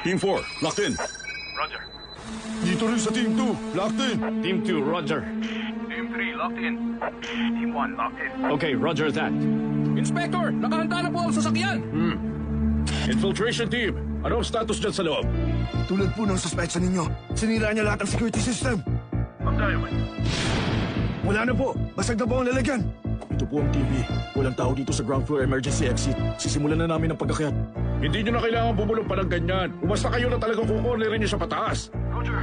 Team 4, locked in. Roger. Dito rin sa Team 2, locked in. Team 2, roger. Team 3, locked in. Team 1, locked in. Okay, roger that. Inspector, nakahanda na po ang sasakyan. Infiltration team, ano ang status dyan sa loob? Tulad po ng suspecha ninyo, sinira niya lahat ng security system. Ang diamond. Wala na po, basag na po ang lalagyan. Ito po ang TV. Walang tao dito sa ground floor emergency exit. Sisimulan na namin ang pagkakyat. Hindi nyo na kailangan bumulong pa ng ganyan. Umasta kayo na talagang kukornerin nyo sa pataas. Roger.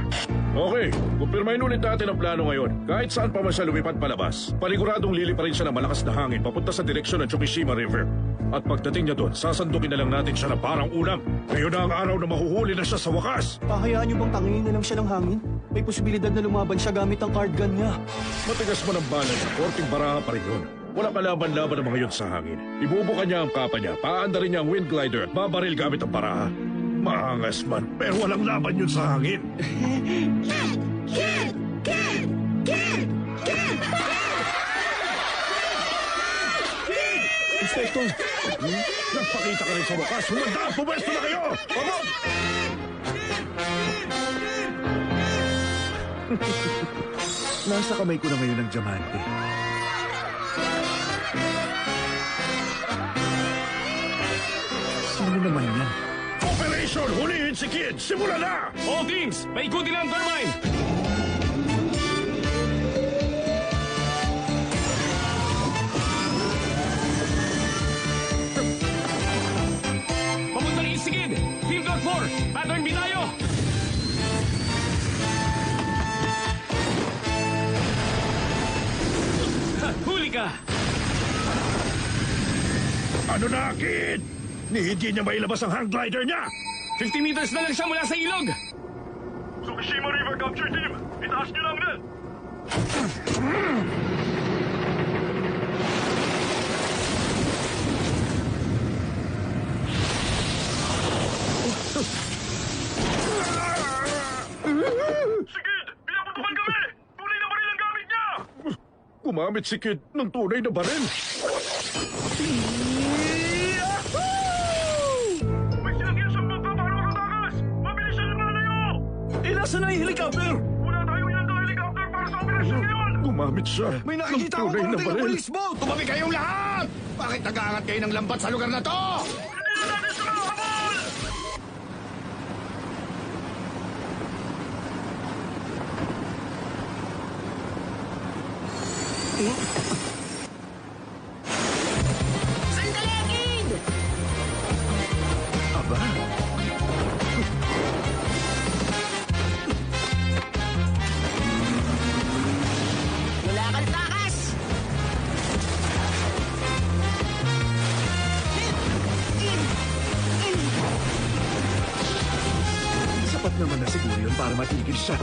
Okay, kumpirmahin ulit natin ang plano ngayon. Kahit saan pa man siya lumipad palabas, paniguradong liliparin siya ng malakas na hangin papunta sa direksyon ng Chokishima River. At pagdating niya doon, sasandukin na lang natin siya na parang ulam. Ngayon na ang araw na mahuhuli na siya sa wakas. Pahayaan niyo bang tangingin na lang siya ng hangin? May posibilidad na lumaban siya gamit ang card gun niya. Matigas mo ng bala niya, korting baraha pa rin yun. Walang kalaban-laban ang mga yun sa hangin. Ibubukan niya ang kapa niya, paandarin niya ang wind glider at babaril gamit ang baraha. Maangas man, pero walang laban yun sa hangin. Inspector! Nagpakita ka rin sa wakas. Humanda! Pumesto na kayo! Opo! Nasa kamay ko na ngayon ang diamante. Sino naman yan? Operation Hulihin si Kid! Simula na! All teams, paikutin ang turbine! Papunta rin si Kid! Team Dot 4, pattern B tayo! Ha, huli ka! Ano na, Kid? Ni hindi niya mailabas ang hang glider niya! 50 meters na lang siya mula sa ilog! Tsukishima River Capture Team, itaas nyo lang din. Sige, pinaputukan kami! Tunay na baril ang gamit niya! Gumamit si Kid ng tunay na baril. May sinangyan sa bangka para makatakas! Mabilis na lumalayo! Nasaan na yung helicopter? Wala tayong ilang helicopter para sa operasyon ngayon! Gumamit siya May nakikita ng ako tunay na parating ang baril. police boat! Tumabi kayong lahat! Bakit nag-aangat kayo ng lambat sa lugar na to? Hindi na natin sila mahabol! Sandali, Kid! Aba, Wala kang takas! sapat naman na siguro yun para matigil siya.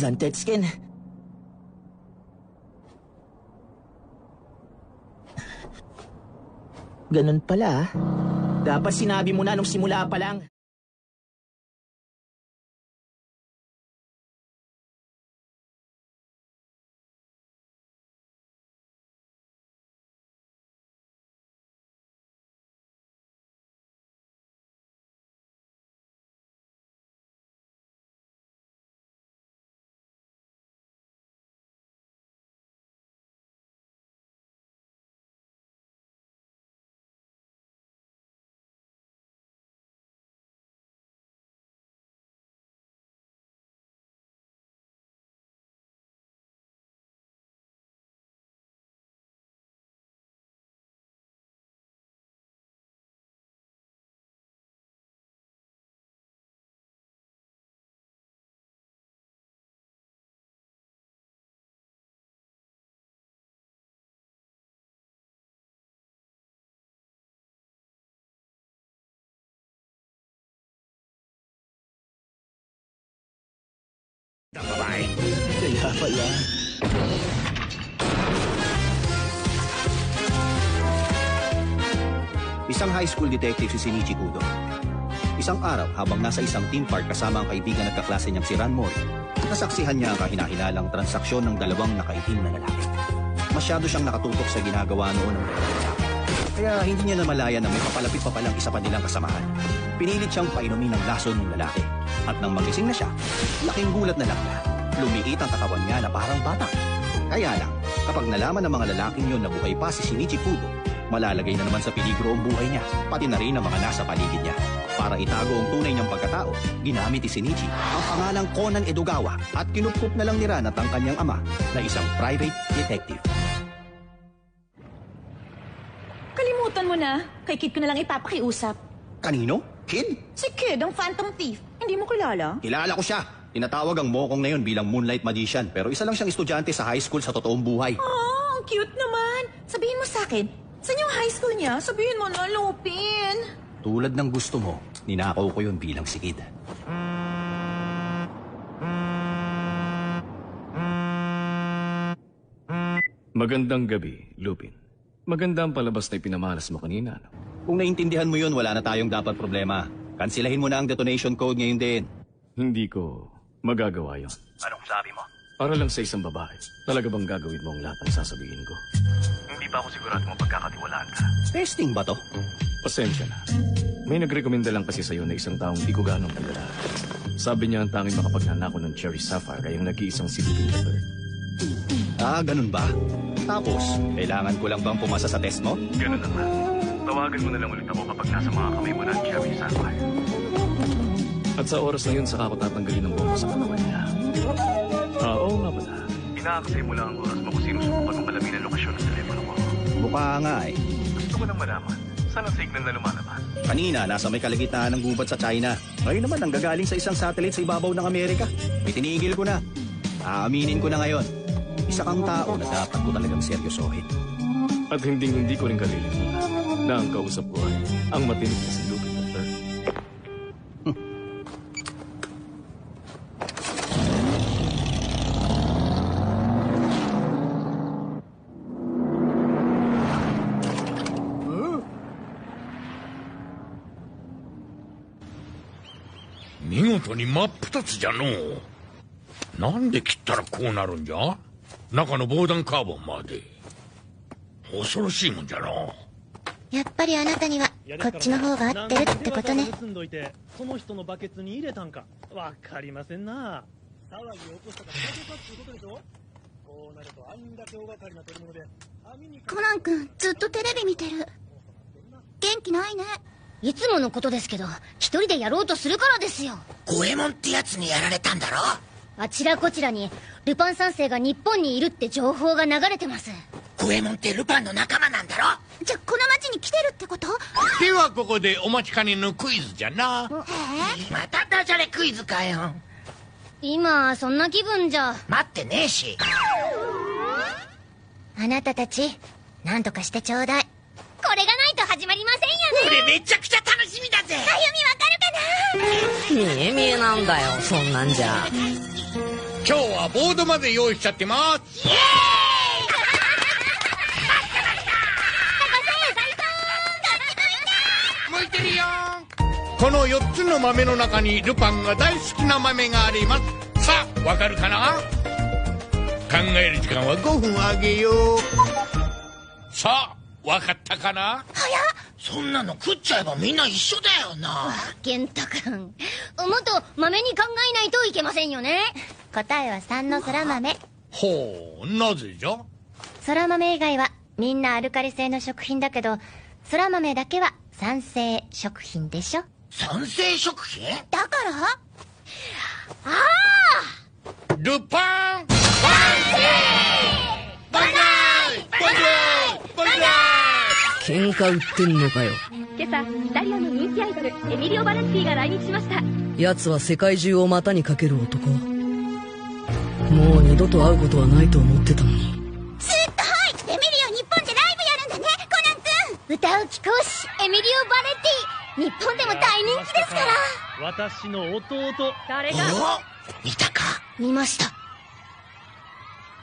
Zantetskin. Ganun pala. Dapat sinabi mo na nung simula pa lang. Kaya pala. Isang high school detective si Shinichi Kudo. Isang araw, habang nasa isang theme park kasama ang kaibigan at kaklase niyang si Ran Mori, nasaksihan niya ang kahinahinalang transaksyon ng dalawang nakaitim na lalaki. Masyado siyang nakatutok sa ginagawa noon ng dalawang lalaki. Kaya hindi niya namalayan na may papalapit pa palang isa pa nilang kasamahan. Pinilit siyang painumin ng lason ng lalaki. At nang magising na siya, laking gulat na lang na lumiit ang katawan niya na parang bata. Kaya lang, kapag nalaman ng mga lalaking yon na buhay pa si Shinichi Kudo, malalagay na naman sa peligro ang buhay niya, pati na rin ang mga nasa paligid niya. Para itago ang tunay niyang pagkatao, ginamit ni Shinichi ang pangalang Conan Edogawa at kinupkup na lang ni Ran at ang kanyang ama na isang private detective. Kalimutan mo na. Kay Kid ko na lang ipapakiusap. Kanino? Kid? Si Kid, ang Phantom Thief. Hindi mo kilala? Kilala ko siya. Tinatawag ang mokong na yun bilang Moonlight Magician, pero isa lang siyang estudyante sa high school sa totoong buhay. Oh, ang cute naman. Sabihin mo sa akin, saan yung high school niya? Sabihin mo na, Lupin. Tulad ng gusto mo, ninakaw ko yun bilang si Kid. Magandang gabi, Lupin. Maganda ang palabas na ipinamalas mo kanina, no? Kung naintindihan mo yun, wala na tayong dapat problema. Kansilahin mo na ang detonation code ngayon din. Hindi ko magagawa yon. Anong sabi mo? Para lang sa isang babae. Talaga bang gagawin mo ang lahat ng sasabihin ko? Hindi pa ako sigurado kung pagkakatiwalaan ka. Testing ba to? Pasensya na. May nagrekomenda lang kasi sa'yo na isang taong di ko ganong kilala. Sabi niya ang tanging makapagnanako ng Cherry Sapphire ay ang nag-iisang si Lupin III. Ah, ganun ba? Tapos, kailangan ko lang bang pumasa sa test mo? Ganun naman. Tawagan mo na lang ulit ako kapag nasa mga kamay mo na ang Cherry Sapphire. At sa oras na yun, saka ako tatanggalin ng bomba sa katawan niya. Oo nga pala. Inaakasay mo lang ang oras mo kung sino subukan mong alamin ang lokasyon ng telepono mo. Mukha nga eh. Gusto ko lang malaman. Saan ang signal na lumalabas? Kanina, nasa may kalagitnaan ng gubat sa China. Ngayon naman, ang gagaling sa isang satellite sa ibabaw ng Amerika. Itinigil ko na. Aaminin ko na ngayon. Isa kang tao na dapat ko talagang seryosohin. At hindi ko rin kalilimutan na ang kausap ko ay ang matinik na si Lupin III.見事に真っ二つじゃのう。なんで切ったらこうなるんじゃ？中の防弾カーボンまで。恐ろしいもんじゃのう。やっぱりあなたにはこっちの方が合ってるってことね。盗んどいてその人のバケツに入れたんかわかりませんな。騒ぎを起こしたから避けたっていうことでしょ。こうなるとあんだけ大掛かりな取り物でコナン君ずっとテレビ見てる。元気ないね。いつものことですけど一人でやろうとするからですよ。五右衛門ってやつにやられたんだろ。あちらこちらにルパン三世が日本にいるって情報が流れてます。五右衛門ってルパンの仲間なんだろ。じゃこの町に来てるってこと？ではここでお待ちかねのクイズじゃな。またダジャレクイズかよ。今そんな気分じゃ。待ってねえし。あなたたち何とかしてちょうだい。これがないと始まりませんよね。俺めちゃくちゃ楽しみだぜ。あゆみわかるかな。見え見えなんだよそんなんじゃ。今日はボードまで用意しちゃってます。イエーイ向いてるよ。この4つの豆の中にルパンが大好きな豆があります。さあ、わかるかな？考える時間は5分あげよう。さあ、わかったかな？早っ。そんなの食っちゃえばみんな一緒だよな。健太くん、もっと豆に考えないといけませんよね。答えは3の空豆。ほう、なぜじゃ？空豆以外はみんなアルカリ性の食品だけど、空豆だけは酸性食品でしょ。酸性食品？だからルパン万歳！万歳！万歳！万歳！喧嘩売ってんのかよ。今朝イタリアの人気アイドルエミリオ・バレッティが来日しました。奴は世界中を股にかける男。もう二度と会うことはないと思ってたのに。すっとはい！エミリオ日本でライブやるんだね、コナン君。歌う貴公子エミリオ・バレッティ、日本でも大人気ですから。私の弟。誰が？見たか？見ました。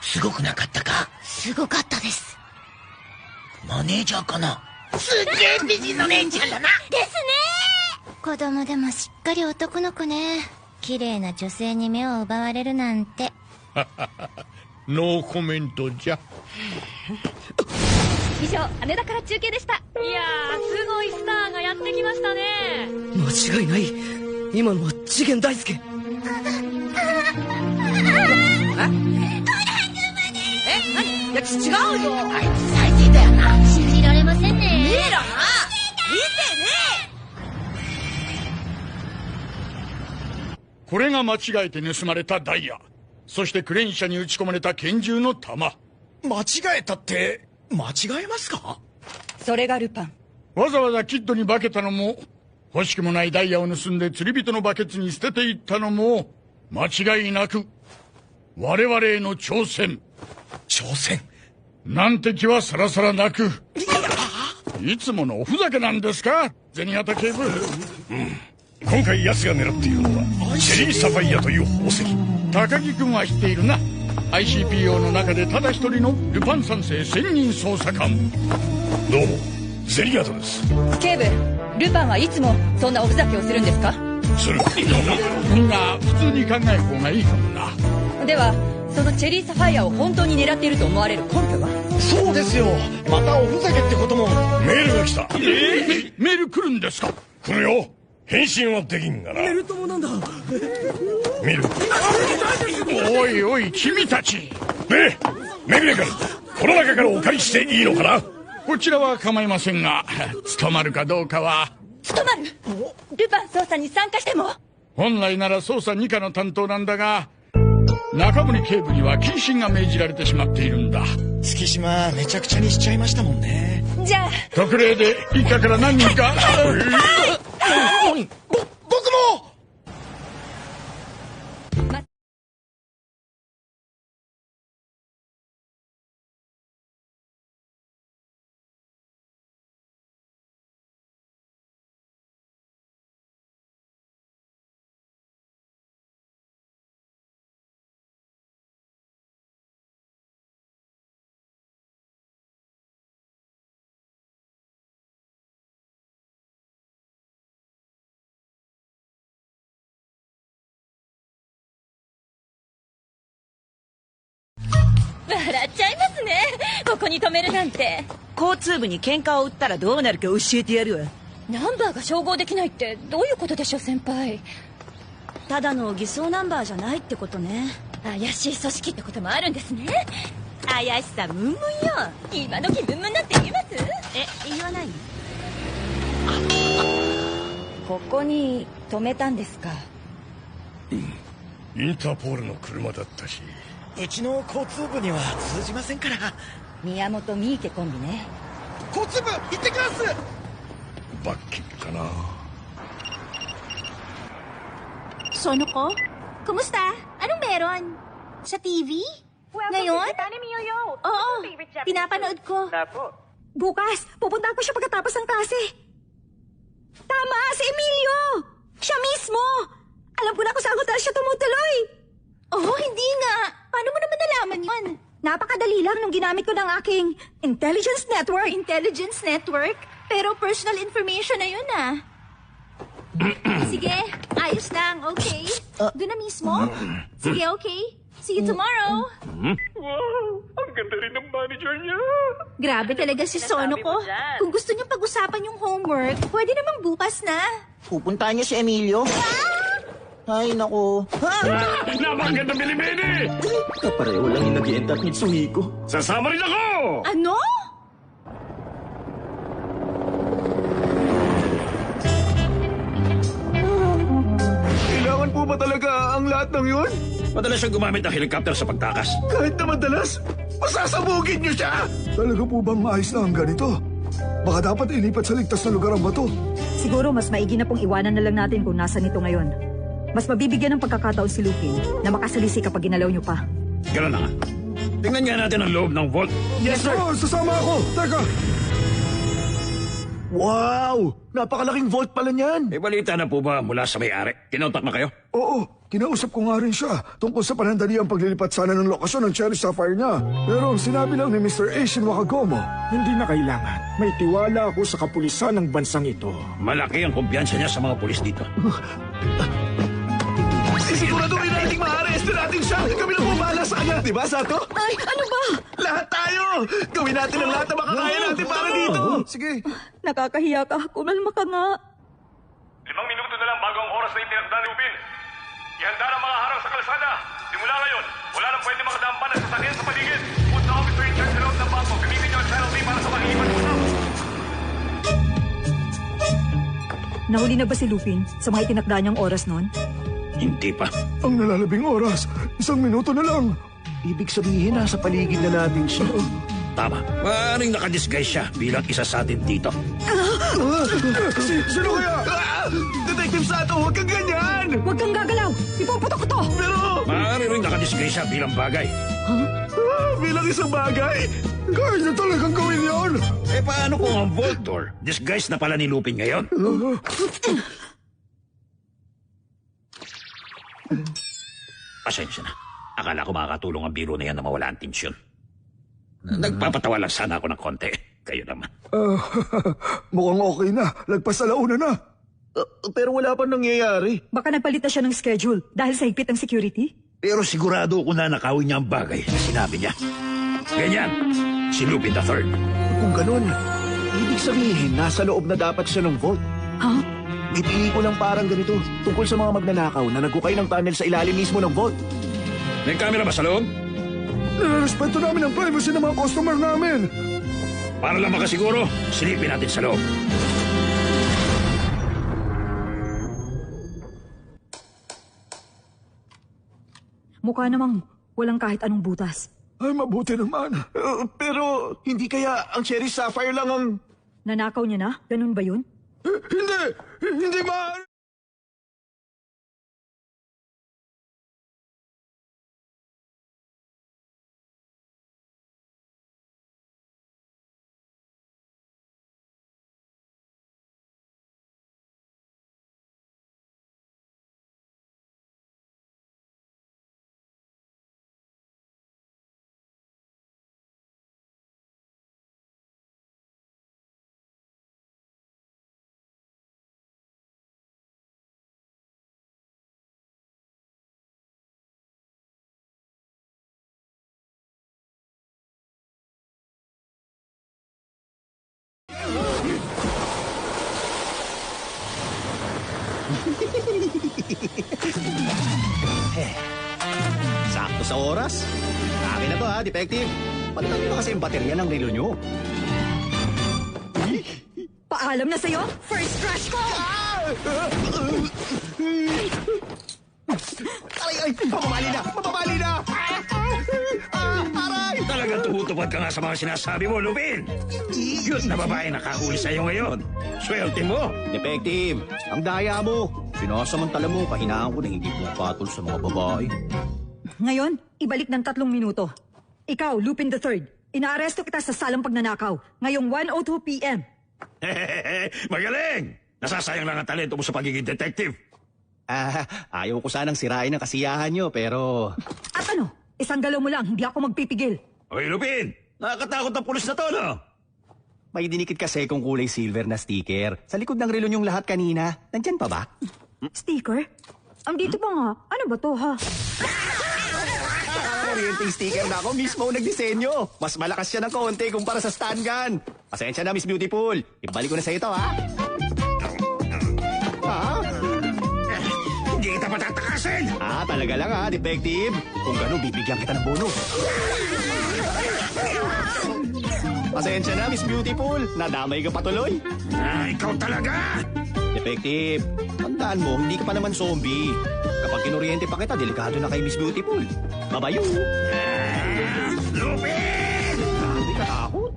すごくなかったか？すごかったです。マネージャーかな？すげえ美人の姉ちゃんだな。ですね。子供でもしっかり男の子ね。綺麗な女性に目を奪われるなんて。ノーコメントじゃ。以上、羽田から中継でした。いやー、すごいスターがやってきましたね。間違いない。今のは次元大介。何？いや、違うよ。あいつ最低だよな。信じられませんね。見ろな。見てね。これが間違えて盗まれたダイヤ。そしてクレーン車に撃ち込まれた拳銃の弾。間違えたって間違えますか？それがルパン。わざわざキッドに化けたのも、欲しくもないダイヤを盗んで釣り人のバケツに捨てていったのも、間違いなく我々への挑戦。挑戦なんて気はさらさらなく。いつものおふざけなんですか、銭形警部。今回奴が狙っているのはチェリーサファイアという宝石。高木君は知っているな。 ICPO の中でただ一人のルパン三世専任捜査官。どうもゼリガートです。警部、ルパンはいつもそんなおふざけをするんですか？する。みんな普通に考える方がいいかもな。ではそのチェリーサファイアを本当に狙っていると思われる根拠は？そうですよ。またおふざけってことも。メールが来た。メール来るんですか？来るよ。返信はできんがな。メルトモなんだ。見る。おいおい君たち。メグネ君、この中からお借りしていいのかな？こちらは構いませんが、務まるかどうかは。務まる？ルパン捜査に参加しても？本来なら捜査2課の担当なんだが、中森警部には謹慎が命じられてしまっているんだ。月島めちゃくちゃにしちゃいましたもんね。じゃあ特例で一課から何人か。僕も。笑っちゃいますね。ここに止めるなんて。交通部に喧嘩を売ったらどうなるか教えてやるわ。ナンバーが照合できないってどういうことでしょう、先輩。ただの偽装ナンバーじゃないってことね。怪しい組織ってこともあるんですね。怪しさムンムンよ。今時ムンムンなんて言います？言わない？ここに止めたんですか？インターポールの車だったし。うちの交通部には通じませんから。宮本三池コンビね。交通部行ってきます。バッキッかな。Sono ko? Kumusta? Anong meron? Sa TV? Ngayon? Oo, pinapanood ko. Bukas, pupunta ko siya pagkatapos ng klase. Tama, si Emilio! Siya mismo! Alam ko na kung saan hotel siya tumutuloy. Oh, hindi nga. Paano mo naman nalaman yun? Napakadali lang nung ginamit ko ng aking intelligence network. Intelligence network? Pero personal information na yun ah. Sige, ayos lang, okay? Doon na mismo? Sige, okay. See you tomorrow. Wow, ang ganda rin ng manager niya. Grabe talaga si Sono ko. Kung gusto niyo pag-usapan yung homework, pwede namang bukas na. Pupuntahan niyo si Emilio? Ay, nako. Napakaganda, Bilimini! Kapareho lang yung nag-ienta at Mitsuhiko. Sasama rin ako! Ano? Kailangan po ba talaga ang lahat ng yun? Madalas siyang gumamit ng helicopter sa pagtakas. Kahit na madalas, masasabugin niyo siya! Talaga po bang maayos na ang ganito? Baka dapat ilipat sa ligtas na lugar ang bato. Siguro mas maigi na pong iwanan na lang natin kung nasa nito ngayon. Mas mabibigyan ng pagkakataon si Lupin na makasalisi kapag ginalaw niyo pa. Gano'n na nga. Tingnan nga natin ang loob ng vault. Yes, sir! Oh, sasama ako! Teka! Wow! Napakalaking vault pala niyan! May balita na po ba mula sa may-ari? Kinontak na kayo? Oo, kinausap ko nga rin siya tungkol sa panandaliang paglilipat sana ng lokasyon ng Cherry Sapphire niya. Pero sinabi lang ni Mr. Asian Wakagomo, hindi na kailangan. May tiwala ako sa kapulisan ng bansang ito. Malaki ang kumpiyansa niya sa mga pulis dito. Siguraduhin natin maaresto natin siya! Kami na bumala sa kanya! Diba, Sato? Ay, ano ba? Lahat tayo! Gawin natin ang lahat na makakaya natin para dito! Sige! Nakakahiya ka. Kumalma ka nga. 5 minuto na lang bago ang oras na itinakda ni Upin. Ihanda ng mga harang sa kalsada. Simula ngayon, wala nang pwede makadampan ng sasakyan sa paligid. Punta officer in charge sa loob ng bangko. Gamitin niyo ang Channel B para sa pag-iiwan mo. Nahuli na ba si Lupin sa mga itinakda niyang oras noon? Hindi pa. Ang nalalabing oras, 1 minuto na lang. Ibig sabihin, nasa paligid na natin siya. Tama. Maaaring nakadisguise siya bilang isa sa atin dito. Sino kaya? Detective Sato, huwag kang ganyan! Huwag kang gagalaw! Ipuputok ko to! Pero... Maaaring rin nakadisguise siya bilang bagay. Bilang isang bagay? Kaya niya talagang gawin yun! Eh paano kung ang vault door disguise na pala ni Lupin ngayon? Pasensya na. Akala ko makakatulong ang biro na yan na mawala ang tensyon. Nagpapatawa lang sana ako ng konti. Kayo naman. Mukhang okay na. Lagpas sa launa na. Pero wala pa nangyayari. Baka nagpalit na siya ng schedule dahil sa higpit ng security? Pero sigurado ko na nakawin niya ang bagay na sinabi niya. Ganyan, si Lupin III. Kung ganun, ibig sabihin, nasa loob na dapat siya ng vault. Ha? May pelikulang parang ganito tungkol sa mga magnanakaw na nagkukay ng tunnel sa ilalim mismo ng vault. May camera ba sa loob? Nirespeto namin ang privacy ng mga customer namin. Para lang makasiguro, silipin natin sa loob. Mukha namang walang kahit anong butas. Ay, mabuti naman. Pero hindi kaya ang Cherry Sapphire lang ang... Nanakaw niya na? Ganun ba yun? Hindi! Hindi maaari! Sakto sa oras. Akin na to ha, detective. Palitan niyo na kasi yung baterya ng relo niyo. Paalam na sa'yo, first crush ko! Ay, pababali na! Pababali na! Aray! Talagang tumutupad ka nga sa mga sinasabi mo, Lupin. Cute na babae nakahuli sa'yo ngayon. Swerte mo. Detective, ang daya mo. Sinasamantala mo, kahinaan ko na hindi pumapatol sa mga babae. Ngayon, ibalik ng 3 minuto. Ikaw, Lupin III, inaaresto kita sa salang pagnanakaw ngayong 1:02 p.m. Magaling! Nasasayang lang ang talento mo sa pagiging detective. Ayaw ko sanang sirain ang kasiyahan nyo, pero... At ano? Isang galaw mo lang, hindi ako magpipigil. Oy, Lupin! Nakakatakot ang pulis na to, no? May dinikit kasi kung kulay silver na sticker. Sa likod ng relo niyong lahat kanina. Nandyan pa ba? Sticker? Andito pa nga. Ano ba to, ha? Orienting sticker na ako mismo ang nagdisenyo. Mas malakas siya ng konti kumpara sa stun gun. Pasensya na, Miss Beautiful. Ibalik ko na sa ito, ha? Hindi kita patatakasin! Talaga lang, ha, Detective? Kung gano'n, bibigyan kita ng bonus. Pasensya na, Miss Beautiful. Nadamay ka patuloy. Ikaw talaga! Detective, tandaan mo, hindi ka pa naman zombie. Kapag kinuryente pa kita, delikado na kay Miss Beautiful. Babayo! Lupin! Hindi ka takot.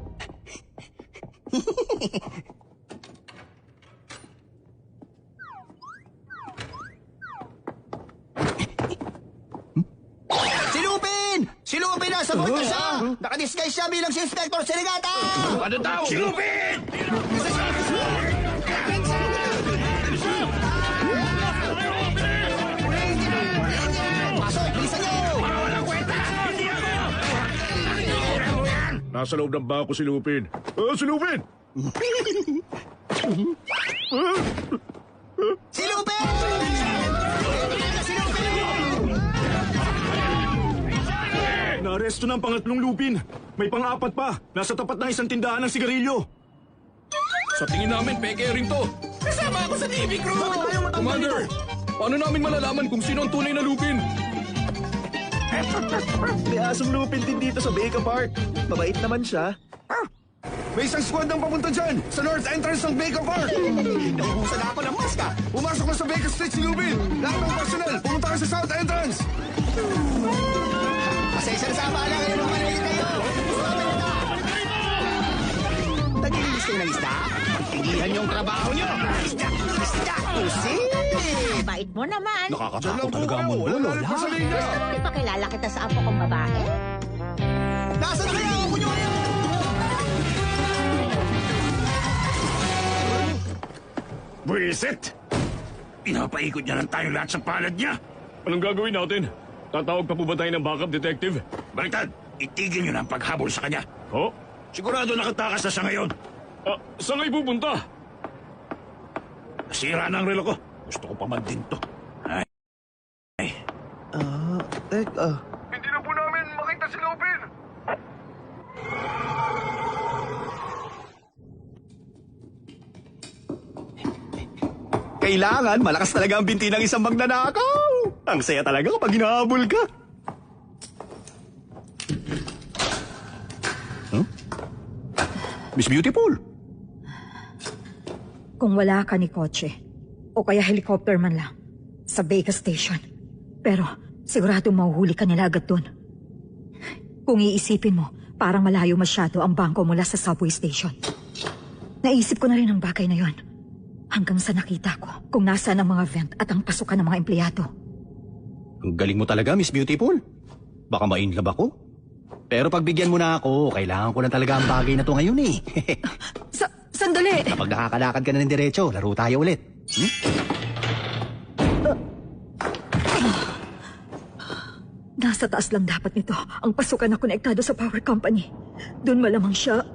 Si Lupin! Si Lupin nasa multo siya! Nakadisguise siya bilang si Inspector Serigata! Ano tao? Si Lupin! Pasok! Bilisan niyo! Walang kwenta! Hindi ako! Nasa loob ng bako si Lupin. Si Lupin! Si Lupin! Si Lupin! Naaresto ng pangatlong Lupin. May pang-apat pa. Nasa tapat ng isang tindahan ng sigarilyo. Sa tingin namin, peke rin to. Kasama ako sa TV crew! Commander, paano namin malalaman kung sino ang tunay na Lupin? May asong Lupin din dito sa Baker Park. Mabait naman siya. May isang squad ang papunta dyan sa north entrance ng Baker Park. Naubusan na ako ng maska. Pumasok na sa Baker Street si Lupin. Lahat ng personnel, pumunta ka sa south entrance. Pasensya na sa abala ngayon ng malamig kayo. Naglilinis kayo ng isda? Pagtigihan yung trabaho nyo. Isda! Isda! Pusi! Bait mo naman. Nakakatakot talaga ang mundo, Lola. Ipakilala kita sa apo kong babae. Nasaan na kaya ako nyo ngayon? Buisit! Pinapaikot niya lang tayo lahat sa palad niya. Anong gagawin natin? Tatawag pa po ba tayo ng backup, Detective? Baliktad, itigil niyo na ang paghabol sa kanya. Oh? Sigurado nakatakas na siya ngayon. Saan kayo pupunta? Nasira na ang relo ko. Gusto ko pa man din to. Hindi na po namin makita si Lupin. Kailangan malakas talaga ang binti ng isang magnanakaw. Ang saya talaga kapag hinahabol ka. Miss Beautiful. Kung wala ka ni kotse, o kaya helicopter man lang, sa Vega Station. Pero siguradong mahuhuli ka nila agad dun. Kung iisipin mo, parang malayo masyado ang bangko mula sa subway station. Naisip ko na rin ang bagay na yon. Hanggang sa nakita ko kung nasaan ang mga vent at ang pasukan ng mga empleyado. Ang galing mo talaga, Miss Beautiful. Baka ma-inlove ako. Pero pagbigyan mo na ako, kailangan ko lang talaga ang bagay na to ngayon eh. Sandali! Kapag nakakalakad ka na ng diretso, laro tayo ulit. Nasa taas lang dapat nito ang pasukan na konektado sa power company. Doon malamang siya...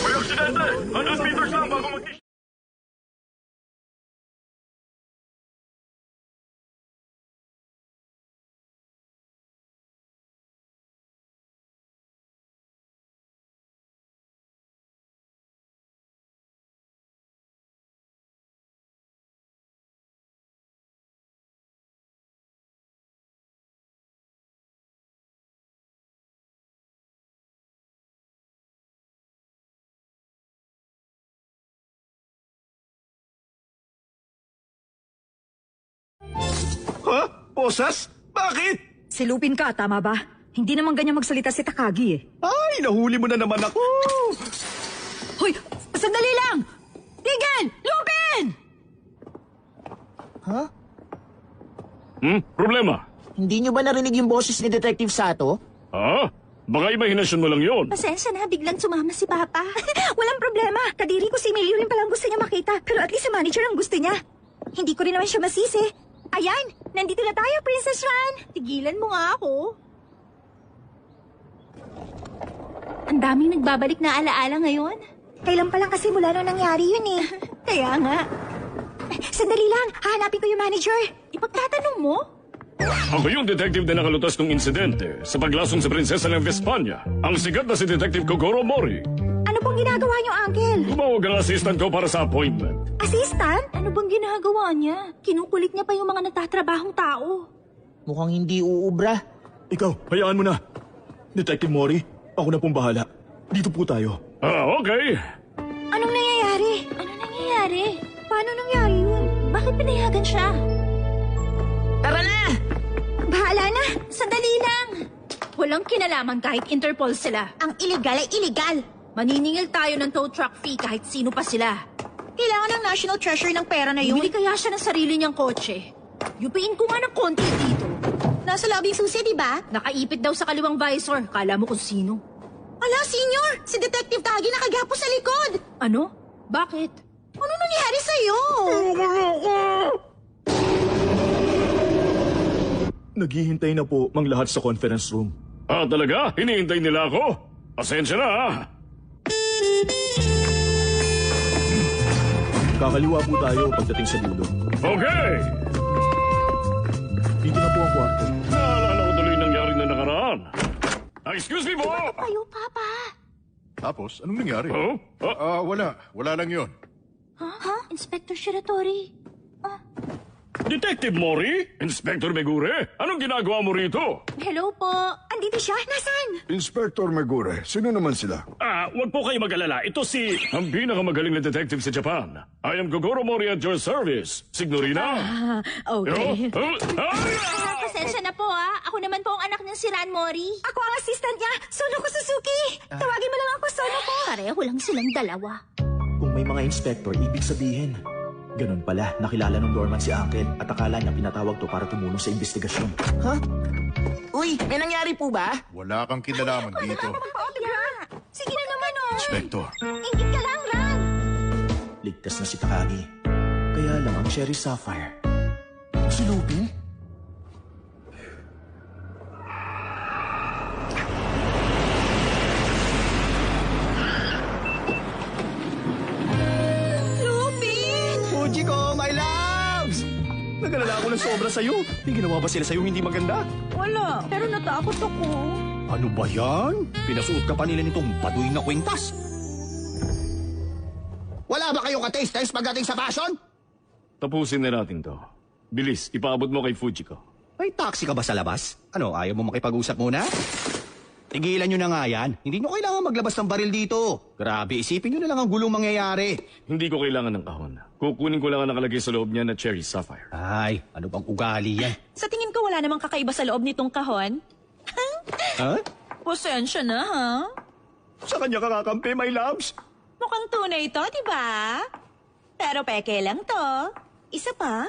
May aksidente! 100 meters lang bago mag- Ha? Posas? Bakit? Si Lupin ka, tama ba? Hindi naman ganyan magsalita si Takagi eh. Ay, nahuli mo na naman ako. Hoy! Sandali lang! Tigil! Ha? Problema? Hindi nyo ba narinig yung boses ni Detective Sato? Baka imahinasyon mo lang yun. Pasensya na, biglang sumama si Papa. Walang problema. Kadiri ko si Emilio rin palang gusto niya makita. Pero at least sa manager ang gusto niya. Hindi ko rin naman siya masisi. Ayan, nandito na tayo, Princess Ran. Tigilan mo nga ako. Ang daming nagbabalik na alaala ngayon. Kailan pa lang kasi mula nung nangyari yun eh. Kaya nga. Sandali lang, hahanapin ko yung manager. Ipagtatanong mo? Ako yung detective na nakalutas ng insidente sa paglasong sa prinsesa ng Vespania. Ang sikat na si Detective Kogoro Mori. Ano pong ginagawa niyo, Uncle? Tumawag ang assistant ko para sa appointment. Assistant? Ano bang ginagawa niya? Kinukulit niya pa yung mga nagtatrabahong tao. Mukhang hindi uubra. Ikaw, hayaan mo na. Detective Mori, ako na pong bahala. Dito po tayo. Okay. Anong nangyayari? Ano nangyayari? Paano nangyari yun? Bakit pinayagan siya? Tara na! Bahala na! Sandali lang! Walang kinalaman kahit Interpol sila. Ang illegal ay illegal. Maniningil tayo ng tow truck fee kahit sino pa sila. Kailangan ng National Treasure ng pera na yun. Bumili kaya siya ng sarili niyang kotse. Yupiin ko nga ng konti dito. Nasa labing susi, di ba? Nakaipit daw sa kaliwang visor. Kala mo kung sino. Ala, senyor! Si Detective Kagi nakagapo sa likod! Ano? Bakit? Ano nangyari sa'yo? Naghihintay na po mang lahat sa conference room. Talaga? Hinihintay nila ako? Pasensya na, Kakaliwa po tayo pagdating sa dulo. Okay! Dito na po ang kwarto. Naalala ko tuloy nangyari na nakaraan. Excuse me po! Kayo, Papa. Tapos, anong nangyari? Wala lang yon. Ha? Inspector Shiratori? Detective Mori? Inspector Megure? Anong ginagawa mo rito? Hello po. Andito siya. Nasaan? Inspector Megure, sino naman sila? Wag po kayo mag-alala. Ito si ang pinakamagaling na detective sa Japan. I am Kogoro Mori at your service. Signorina? Okay. Oh, Pasensya na po Ako naman po ang anak ng si Ran Mori. Ako ang assistant niya, Sonoko Suzuki. Tawagin mo lang ako Sonoko. Pareho lang silang dalawa. Kung may mga inspector, ibig sabihin. Ganun pala, nakilala ng doorman si Uncle at akala niya pinatawag to para tumulong sa investigasyon. Ha? Uy, may nangyari po ba? Wala kang kinalaman dito. Sige na naman Inspector. Ingit ka lang, Ran. Ligtas na si Takagi. Kaya lang ang Cherry Sapphire. Si Lupin? Fujiko, my loves! Nagalala ako ng sobra sa'yo. May ginawa ba sila sa'yo hindi maganda? Wala, pero natakot ako. Ano ba yan? Pinasuot ka pa nila nitong baduy na kwintas. Wala ba kayong ka-taste test pagdating sa fashion? Tapusin na natin to. Bilis, ipaabot mo kay Fujiko. May taxi ka ba sa labas? Ano, ayaw mo makipag-usap muna? Tigilan nyo na nga yan. Hindi nyo kailangan maglabas ng baril dito. Grabe, isipin nyo na lang ang gulong mangyayari. Hindi ko kailangan ng kahon. Kukunin ko lang ang nakalagay sa loob niya na Cherry Sapphire. Ay, ano bang ugali yan? Sa tingin ko wala namang kakaiba sa loob nitong kahon. Ha? Pasensya na, ha? Sa kanya kakakampi, my loves. Mukhang tunay ito, di ba? Pero peke lang to. Isa pa.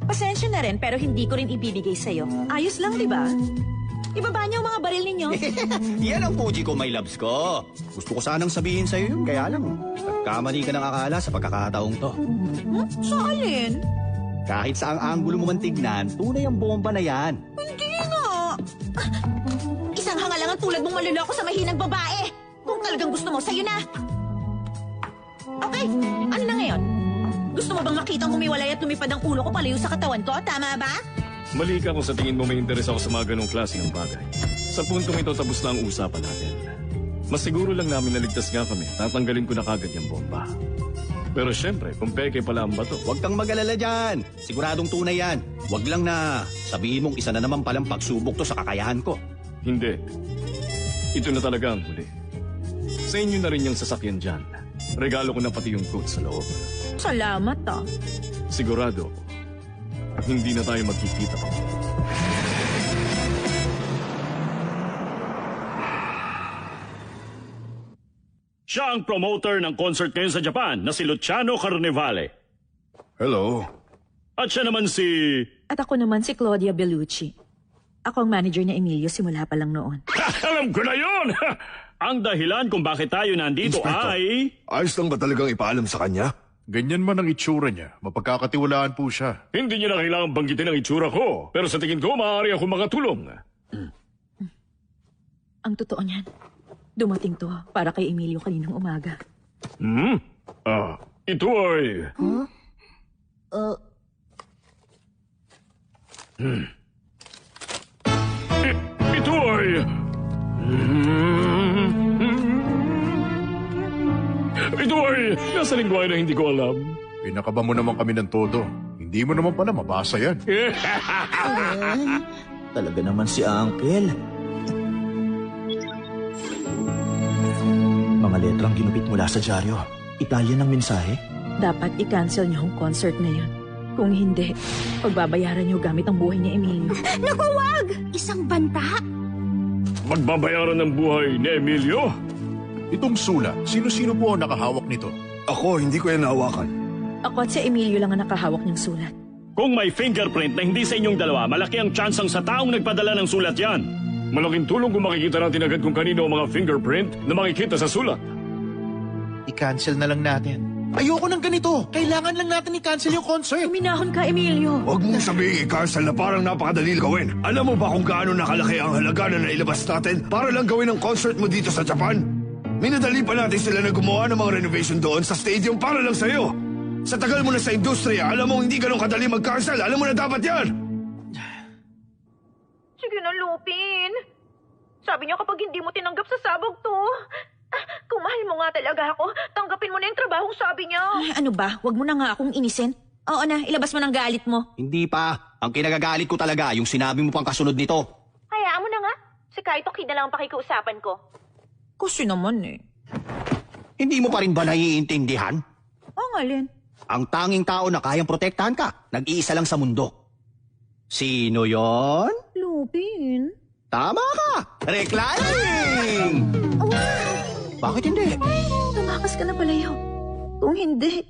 Pasensya na rin, pero hindi ko rin ibibigay sa'yo. Ayos lang, di ba? Ibaba niyo ang mga baril ninyo. Yan ang Fujiko, my loves ko. Gusto ko sanang sabihin sa'yo yun, kaya lang. Nagkamali ka ng akala sa pagkakataong to. Sa alin? Kahit sa ang anggulo mo man tignan, tunay ang bomba na yan. Hindi nga. Isang hangalangan tulad mong maluloko sa mahinang babae. Kung talagang gusto mo, sa'yo na. Okay, ano na ngayon? Gusto mo bang makitang humiwalay at lumipad ang ulo ko palayo sa katawan ko? Tama ba? Mali ka kung sa tingin mo may interes ako sa mga ganong klase ng bagay. Sa puntong ito, tapos na ang usapan natin. Mas siguro lang namin naligtas nga kami. Tatanggalin ko na kagad yung bomba. Pero syempre, kung peke pala ang bato. Huwag kang mag-alala dyan. Siguradong tunay yan. Huwag lang na sabihin mong isa na naman palang pagsubok to sa kakayahan ko. Hindi. Ito na talaga ang huli. Sa inyo na rin yung sasakyan dyan. Regalo ko na pati yung coat sa loob. Salamat, Sigurado, hindi na tayo magkikita pa. Siya ang promoter ng concert ngayon sa Japan na si Luciano Carnevale. Hello. At siya naman si... At ako naman si Claudia Bellucci. Ako ang manager ni Emilio simula pa lang noon. Alam ko na yun! Ang dahilan kung bakit tayo nandito Inspector, ay... ayos lang ba talagang ipaalam sa kanya? Ganyan man ang itsura niya. Mapagkakatiwalaan po siya. Hindi niya na kailangang banggitin ang itsura ko. Pero sa tingin ko, maaari ako makatulong. Ang totoo niyan, dumating to para kay Emilio kaninang umaga. Ito ay... Ito ay... Ito ay... Nasa lingwahe na hindi ko alam. Pinakaba mo naman kami ng todo. Hindi mo naman pala mabasa yan. Talaga naman si Uncle. Mga letrang ginupit mula sa dyaryo. Italian ang mensahe. Dapat i-cancel niyo ang concert na yun. Kung hindi, pagbabayaran niyo gamit ang buhay ni Emilio. Naku, wag! Isang banta? Magbabayaran ng buhay ni Emilio? Itong sulat, sino-sino po ang nakahawak nito? Ako, hindi ko yan nahawakan. Ako at si Emilio lang ang nakahawak niyang sulat. Kung may fingerprint na hindi sa inyong dalawa, malaki ang tsansang sa taong nagpadala ng sulat yan. Malaking tulong kung makikita natin agad kung kanino ang mga fingerprint na makikita sa sulat. I-cancel na lang natin. Ayoko ng ganito. Kailangan lang natin i-cancel yung concert. Minahon ka, Emilio. Huwag mong sabihin i-cancel na parang napakadali gawin. Alam mo ba kung gaano nakalaki ang halaga na nailabas natin para lang gawin ang concert mo dito sa Japan? Minadali pa natin sila na gumawa ng mga renovation doon sa stadium para lang sa'yo. Sa tagal mo na sa industriya, alam mo hindi ganun kadali mag-cancel. Alam mo na dapat yan. Sige na, Lupin. Sabi niyo kapag hindi mo tinanggap sa sabog to, kung mahal mo nga talaga ako, tanggapin mo na yung trabahong sabi niya. Ay, ano ba? Huwag mo na nga akong inisin. Oo na, ilabas mo ng galit mo. Hindi pa. Ang kinagagalit ko talaga, yung sinabi mo pang kasunod nito. Hayaan mo na nga. Si Kaito Kid na lang ang pakikiusapan ko. Kasi naman eh. Hindi mo pa rin ba naiintindihan? Oo nga, Len. Ang tanging tao na kayang protektahan ka, nag-iisa lang sa mundo. Sino yon? Lupin. Tama ka! Reclaiming! Bakit hindi? Tumakas ka na palayo. Kung hindi...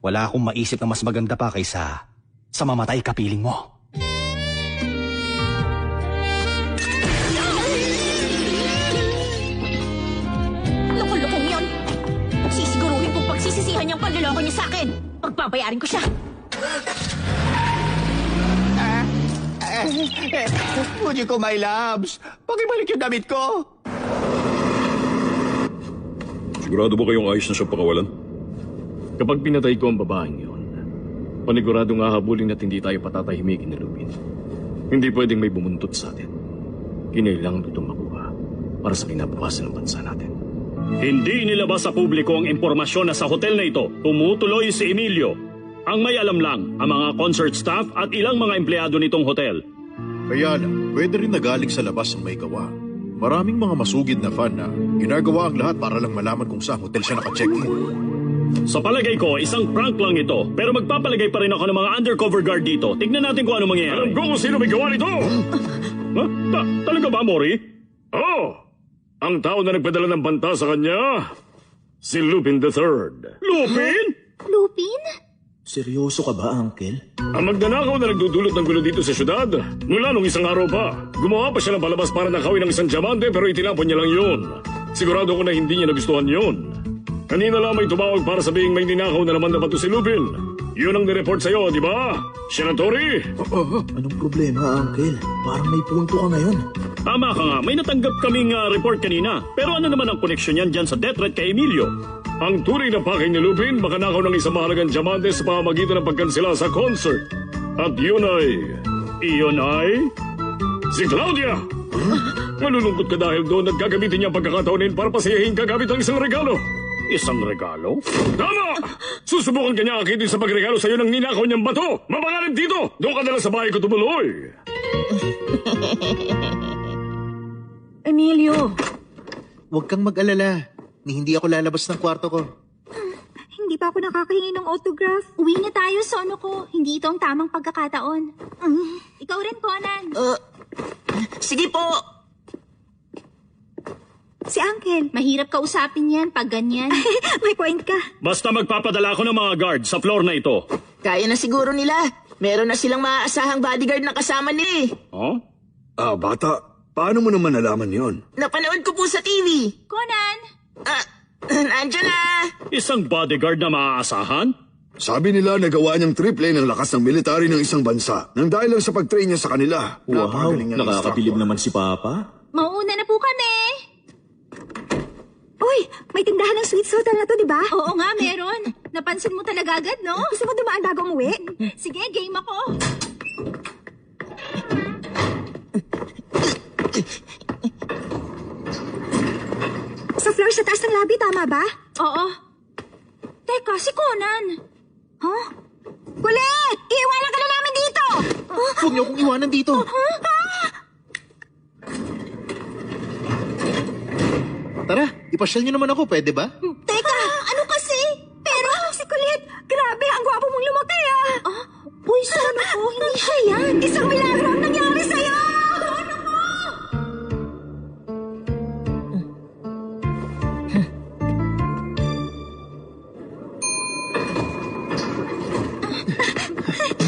Wala akong maisip na mas maganda pa kaysa sa mamatay kapiling mo. Loko-lokong yun. Sisiguruhin kong pagsisisihan niyang panluloko niya sa akin. Pagbabayarin ko siya. Fuji ko, my loves. Pakibalik yung damit ko. Sigurado ba kayong ayos na siyang pakawalan? Kapag pinatay ko ang babaeng yun, paniguradong hahabulin at hindi tayo patatahimikin ni Lupin. Hindi pwedeng may bumuntot sa atin. Kinailangan itong makuha para sa kinabukasan ng bansa natin. Hindi inilabas sa publiko ang impormasyon na sa hotel na ito tumutuloy si Emilio. Ang may alam lang, ang mga concert staff at ilang mga empleyado nitong hotel. Kaya lang, pwede rin nagaling sa labas ang may gawa. Maraming mga masugid na fan na ginagawa ang lahat para lang malaman kung saan hotel siya nakacheck-in. Sa palagay ko, isang prank lang ito. Pero magpapalagay pa rin ako ng mga undercover guard dito. Tignan natin kung ano mangyayari. Alam ko kung sino may gawa nito! Talaga ba, Mori? Ang tao na nagpadala ng banta sa kanya, si Lupin III. Lupin? Lupin? Seryoso ka ba, Uncle? Ang magnanakaw na nagdudulot ng gulo dito sa syudad. Mula nung isang araw pa. Gumawa pa siya ng palabas para nakawin ng isang diamante pero itinapon niya lang yun. Sigurado ko na hindi niya nagustuhan yun. Kanina lang may tumawag para sabihing may ninakaw na naman na bato si Lupin. Yun ang nireport sa'yo, di ba? Senatori? Anong problema, Uncle? Parang may punto ka ngayon. Tama ka nga, may natanggap kaming report kanina. Pero ano naman ang koneksyon yan dyan sa death threat kay Emilio? Ang tunay na pakay ni Lupin, makanakaw ng isang mahalagang diamante sa pamamagitan ng pagkansela sa concert. At iyon ay... si Claudia! Malulungkot ka dahil doon at gagamitin niya ang pagkakataonin para pasiyahin ka gamit ang isang regalo. Isang regalo? Tama! Susubukan ka niya akitin sa pagregalo sa'yo ng ninakaw niyang bato! Mapangalim dito! Doon ka na lang sa bahay ko tumuloy! Emilio! Huwag kang mag-alala. Hindi ako lalabas ng kwarto ko. Hindi pa ako nakakahingi ng autograph. Uwi na tayo, Sono ko. Hindi ito ang tamang pagkakataon. Ikaw rin, Conan. Sige po! Si Uncle. Mahirap kausapin yan pag ganyan. May point ka. Basta magpapadala ako ng mga guard sa floor na ito. Kaya na siguro nila. Meron na silang maaasahang bodyguard na kasama nila eh. Oh? Bata, paano mo naman nalaman yon? Napanood ko po sa TV. Conan! Nandiyan na! Isang bodyguard na maaasahan? Sabi nila nagawa niyang triple ng lakas ng military ng isang bansa nang dahil lang sa pag-train niya sa kanila. Wow, Napakagaling niyang nakakabilib instructor. naman si Papa. Mauuna na po kami. Uy, may tindahan ng sweets hotel na to, di ba? Oo nga, meron. Napansin mo talaga agad, no? Gusto mo dumaan bago umuwi? Sige, game ako. Sa floor sa taas ng lobby, tama ba? Oo. Teka, si Conan. Huh? Kulit! Iiwanan ka na namin dito! Huwag niyo akong iwanan dito. Tara, ipasyal niyo naman ako, pwede ba? Teka, ano kasi? Pero... si Kulit! Grabe, ang gwapo mong lumaki Uy, Sono ko, hindi siya yan. Isang milagro ang nangyari sa'yo!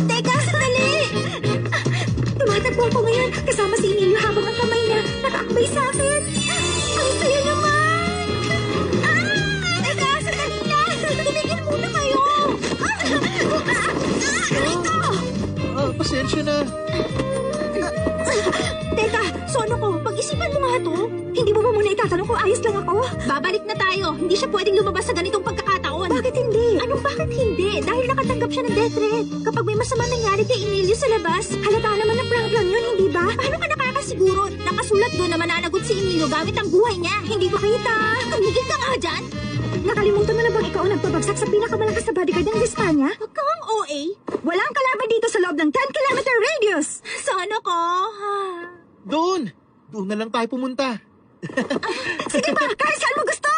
Teka, sandali! Tumatakbo ako ngayon kasama si Emilio habang ang kamay niya nakaakbay sa akin. Ang saya naman! Teka, sandali lang! Tumigil muna kayo! Pasensya na. Teka, Sono ko, pag-isipan mo nga to. Hindi mo ba muna itatanong kung ayos lang ako? Babalik na tayo. Hindi siya pwedeng lumabas sa ganitong pagkakataon. Bakit hindi? Anong bakit hindi? Dahil nakatanggap siya ng death threat. Kapag may masama nangyari kay Emilio sa labas, Halata naman na prank lang yun, hindi ba? paano ka nakakasiguro? Nakasulat doon na mananagot si Emilio gamit ang buhay niya. Hindi ko kita. Tumigil ka nga dyan. Nakalimutan mo na bang ikaw ang nagpabagsak sa pinakamalakas na bodyguard ng Hispania? Huwag kang OA. Walang kalaban dito sa loob ng 10-kilometer radius! Sono ko. Doon! Doon na lang tayo pumunta. Sige ba, kahit saan mo gusto!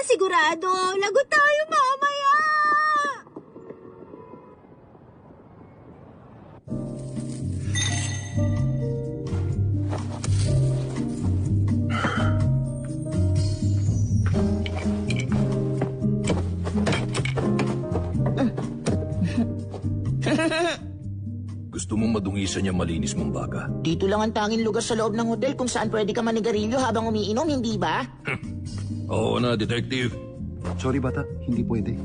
Sigurado, lagot tayo mamaya. Gusto mong madungisan niya malinis mong baga? Dito lang ang tanging lugar sa loob ng hotel kung saan pwede ka manigarilyo habang umiinom, hindi ba? Oo na, detective. Sorry bata, hindi pwede.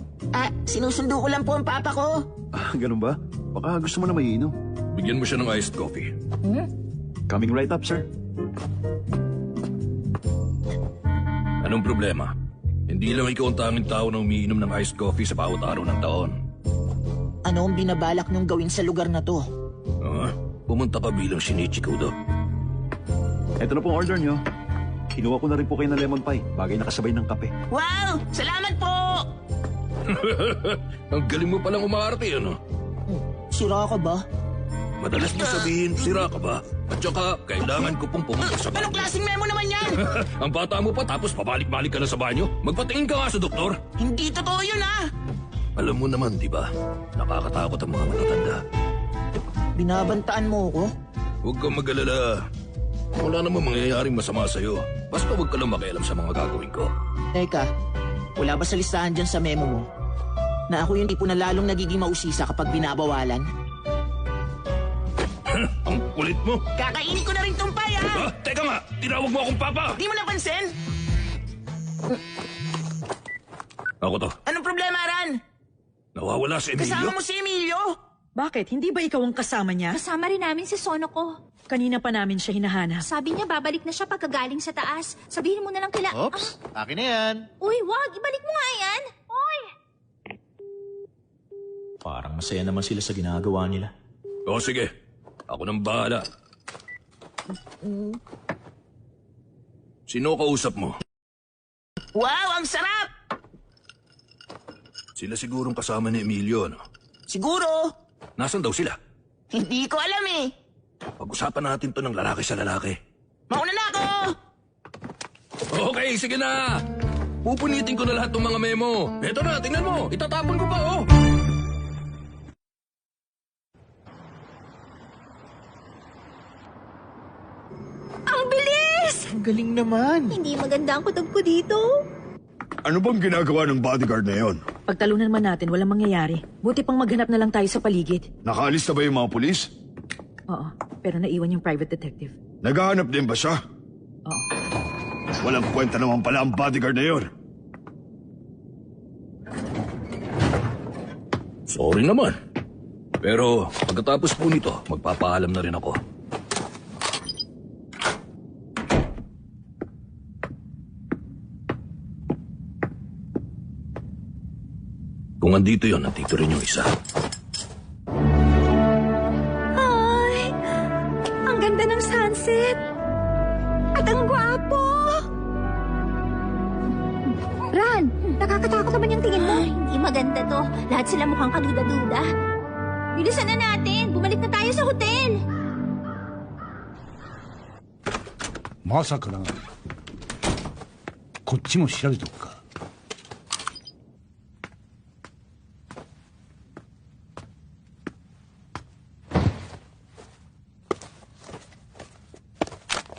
Sinusundo ko lang po ang papa ko. Ganun ba? Baka gusto mo na maiinom. Bigyan mo siya ng iced coffee. Coming right up, sir. Anong problema? Hindi lang ikaw ang tanging tao na umiinom ng iced coffee sa bawat araw ng taon. Ano ang binabalak niyong gawin sa lugar na to? Pumunta ka bilang Shinichi Kudo. Ito na pong order nyo. Kinuha ko na rin po kayo ng lemon pie. Bagay nakasabay ng kape. Wow! Salamat po! Ang galing mo palang umaarte, ano? Sira ka ba? Madalas mo sabihin, sira ka ba? At saka, kailangan ko pong pumunta sa Anong klaseng memo naman yan? Ang bata mo pa tapos pabalik-balik ka na sa banyo? Magpatingin ka nga sa doktor. Hindi totoo yun, Alam mo naman, di ba? Nakakatakot ang mga matatanda. Binabantaan mo ko? Huwag kang mag-alala. Wala namang mangyayaring masama sa'yo. Basta huwag ka lang makialam sa mga gagawin ko. Teka, wala ba sa listahan dyan sa memo mo? Na ako yung tipo na lalong nagiging mausisa kapag binabawalan? Ang kulit mo. Kakainin ko na rin tong pie, Teka nga, tinawag mo akong papa. Di mo napansin? Ako to. Anong problema, Ran? Nawawala si Emilio. Kasama mo si Emilio? Bakit? Hindi ba ikaw ang kasama niya? Kasama rin namin si Sono ko. Kanina pa namin siya hinahanap. Sabi niya babalik na siya pagkagaling sa taas. Sabihin mo na lang kila... Oops, akin na yan. Uy, wag! Ibalik mo nga yan! Uy! Parang masaya naman sila sa ginagawa nila. O sige, ako nang bahala. Sino kausap mo? Wow, ang sarap! Sila sigurong kasama ni Emilio, no? Siguro. Nasaan daw sila? Hindi ko alam Pag-usapan natin to ng lalaki sa lalaki. Mauna na ako! Okay, sige na! Pupunitin ko na lahat ng mga memo. Eto na, tingnan mo. Itatapon ko pa, Ang bilis! Miss! Ang galing naman. Hindi maganda ang kutob ko dito. Ano bang ginagawa ng bodyguard na yon? Pagtalunan man natin, walang mangyayari. Buti pang maghanap na lang tayo sa paligid. Nakaalis na ba yung mga pulis? Oo, pero naiwan yung private detective. Naghahanap din ba siya? Oo. Walang kwenta naman pala ang bodyguard na yon. Sorry naman. Pero pagkatapos po nito, magpapaalam na rin ako. Kung andito yon, nandito rin yung isa. Ay! Ang ganda ng sunset! At ang gwapo! Ran, nakakatakot naman yung tingin mo. Ay, hindi maganda to. Lahat sila mukhang kaduda-duda. Bilisan na natin. Bumalik na tayo sa hotel. まさかな。こっちも調べとくか。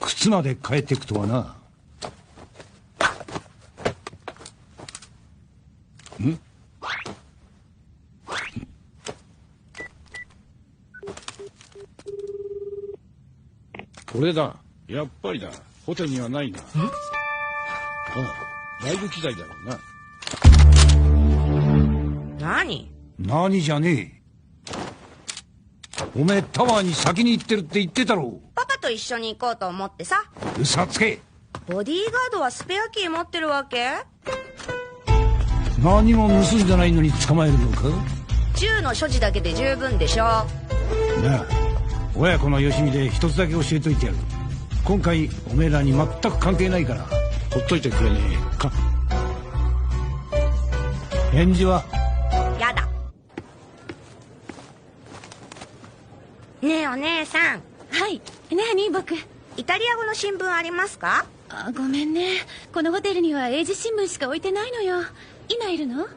靴まで帰ってくとはな。ん？これだ。やっぱりだ。ホテルにはないな。ああ、ライブ機材だろうな。何？何じゃねえ。おめえタワーに先に行ってるって言ってたろ。パパと一緒に行こうと思ってさ。嘘つけ。ボディーガードはスペアキー持ってるわけ？何も盗んでないのに捕まえるのか？銃の所持だけで十分でしょ。なあ、親子のよしみで一つだけ教えといてやる。今回おめえらに全く関係ないからほっといてくれねえか。返事は？やだ。ねえお姉さん。はい。何僕。イタリア語の新聞ありますか？あ、ごめんね。このホテルには英字新聞しか置いてないのよ。今いるの？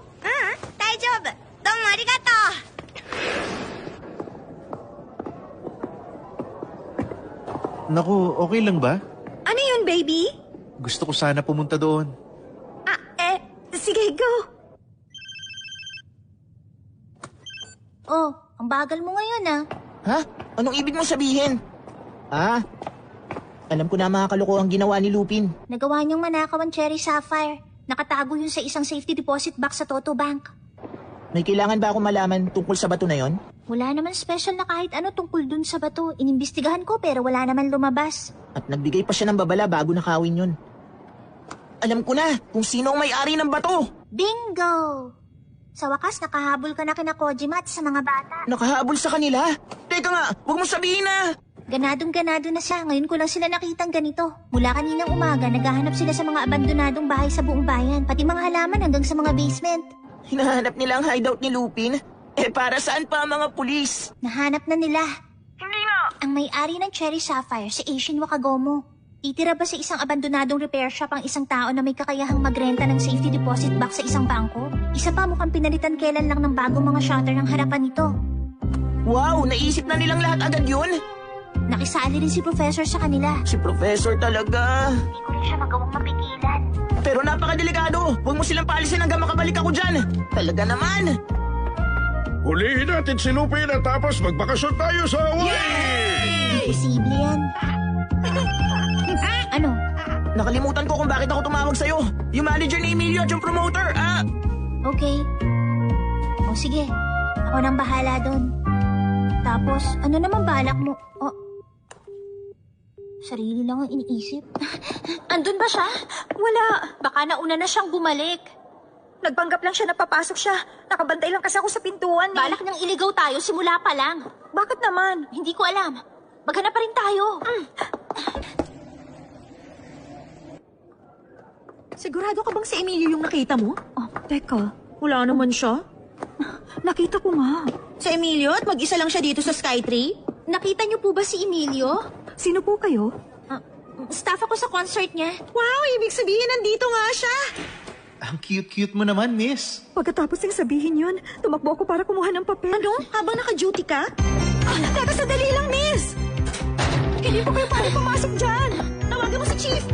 大丈夫。どうもありがとう。 Naku, okay lang ba? Ano yun, baby? Gusto ko sana pumunta doon. Sige, go. Oh, ang bagal mo ngayon Ha? Anong ibig mo sabihin? Alam ko na mga kalokohang ginawa ni Lupin. Nagawa niyang manakaw ang Cherry Sapphire. Nakatago yun sa isang safety deposit box sa Toto Bank. May kailangan ba akong malaman tungkol sa bato na yon? Wala naman special na kahit ano tungkol dun sa bato. Inimbestigahan ko pero wala naman lumabas. At nagbigay pa siya ng babala bago nakawin yun. Alam ko na kung sino ang may-ari ng bato! Bingo! Sa wakas, nakahabol ka na kina Kojima at sa mga bata. Nakahabol sa kanila? Teka nga, huwag mo sabihin na! Ganadong-ganado na siya. Ngayon ko lang sila nakitang ganito. Mula kaninang umaga, naghahanap sila sa mga abandonadong bahay sa buong bayan. Pati mga halaman hanggang sa mga basement. Hinahanap nila ang hideout ni Lupin? Para saan pa ang mga pulis? Nahanap na nila. Hindi nga. Ang may-ari ng Cherry Sapphire, si Asian Wakagomo. Titira ba sa isang abandonadong repair shop ang isang tao na may kakayahang magrenta ng safety deposit box sa isang bangko? Isa pa mukhang pinalitan kailan lang ng bagong mga shutter ng harapan nito. Wow, naisip na nilang lahat agad yun? Nakisali rin si Professor sa kanila. Si Professor talaga. Hindi ko rin siya magawang mapigilan. Pero napakadelikado. Huwag mo silang paalisin hanggang makabalik ako dyan. Talaga naman. Hulihin natin si Lupin at tapos magbakasyon tayo sa Hawaii! Posible yan. Ano? Nakalimutan ko kung bakit ako tumawag sa'yo. Yung manager ni Emilio at yung promoter, Okay. O sige, ako nang bahala doon. Tapos, ano naman balak mo? Sarili lang ang iniisip. Andun ba siya? Wala. Baka nauna na siyang bumalik. Nagpanggap lang siya na papasok siya. Nakabantay lang kasi ako sa pintuan. Balak niyang iligaw tayo simula pa lang. Bakit naman? Hindi ko alam. Maghanap pa rin tayo. Sigurado ka bang si Emilio yung nakita mo? Teka, wala naman siya. Nakita ko nga. Si Emilio at mag-isa lang siya dito sa Skytree? Nakita niyo po ba si Emilio? Sino po kayo? Staff ako sa concert niya. Wow, ibig sabihin nandito nga siya. Ang cute-cute mo naman, miss. Pagkatapos ng sabihin yun, tumakbo ako para kumuha ng papel. Ano? Habang naka-duty ka? Teka, sandali lang, miss! Hindi po kayo pwede pumasok dyan. Tawagan mo si Chief.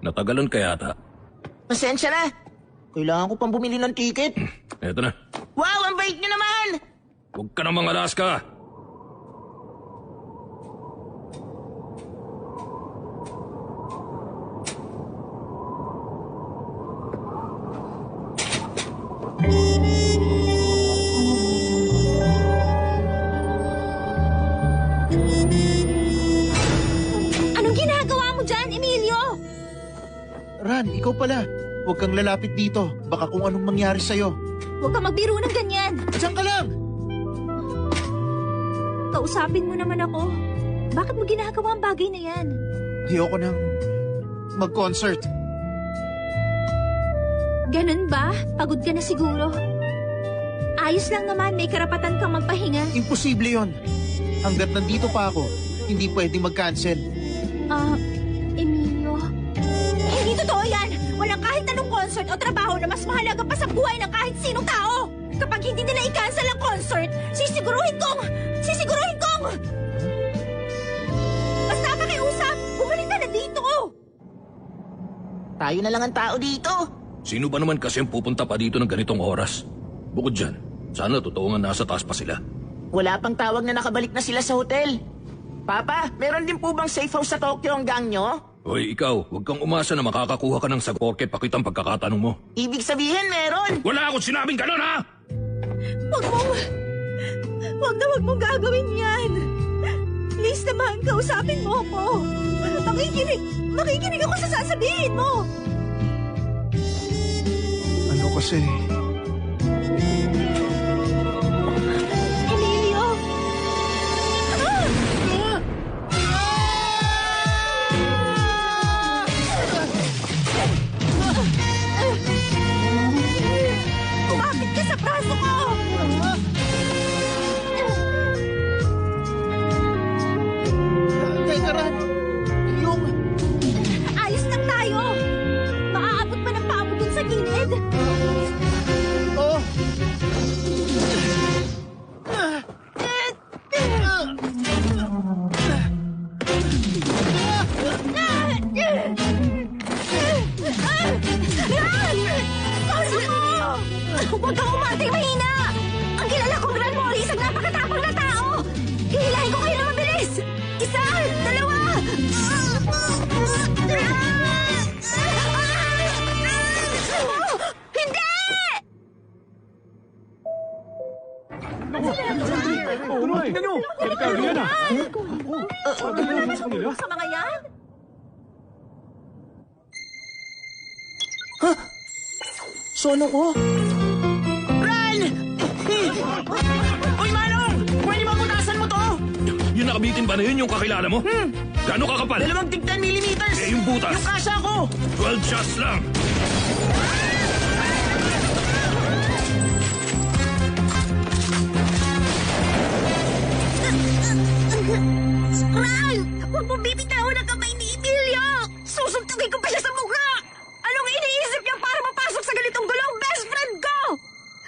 Natagalan ka yata. Pasensya na. Kailangan ko pang bumili ng ticket. Eto na. Wow, ang bait niyo naman! Huwag ka namang Alaska. Anong ginagawa mo dyan, Emilio? Ran, ikaw pala. Huwag kang lalapit dito. Baka kung anong mangyari sa'yo. Huwag ka magbiro ng ganyan. Diyan ka lang! Kausapin mo naman ako. Bakit mo ginagawa ang bagay na yan? Ayoko nang mag-concert. Ganun ba? Pagod ka na siguro. Ayos lang naman, may karapatan kang magpahinga. Imposible yon. Hanggat nandito pa ako, hindi pwedeng mag-cancel. Emilio. Hindi totoo yan! Walang kahit anong concert o trabaho na mas mahalaga pa sa buhay ng kahit sinong tao! Kapag hindi nila i-cancel ang concert, sisiguruhin kong... Basta pakiusap, bumalik ka na dito! Tayo na lang ang tao dito. Sino ba naman kasi ang pupunta pa dito ng ganitong oras? Bukod dyan, sana totoo nga nasa taas pa sila. Wala pang tawag na nakabalik na sila sa hotel. Papa, meron din po bang safe house sa Tokyo ang gang nyo? Hoy, ikaw, huwag kang umasa na makakakuha ka ng sagot porket pakitang pagkakatanong mo. Ibig sabihin, meron! Wala akong sinabing gano'n, ha? Huwag mong gagawin yan! Please naman, kausapin mo ako! Makikinig ako sa sasabihin mo! Ano kasi? Emilio! Kumapit ka sa braso ko! Teka, Ran. Ayos lang tayo! Maaabot pa ng paabot dun sa gilid! Oh! Huwag kang umatay mahina! Ang kilala kong Gran Morris ang napakatapang na tao! Hihilahin ko kayo na mabilis! Isa! Dalawa! Hindi! Sa mga yan? Sono ko? Ran! Uy, Manong! Pwede ba putasan mo to? Yung nakabitin ba na yun yung kakilala mo? Gano'ng kakapal? 210 millimeters! Eh, yung butas? Yung kasha ko! 12 shots lang! Ran! Huwag mo bibitawan ang kamay ni Emilio! Susugtugin ko pa siya sa mukha! Anong iniisip niya para mapasok sa ganitong gulong best friend ko?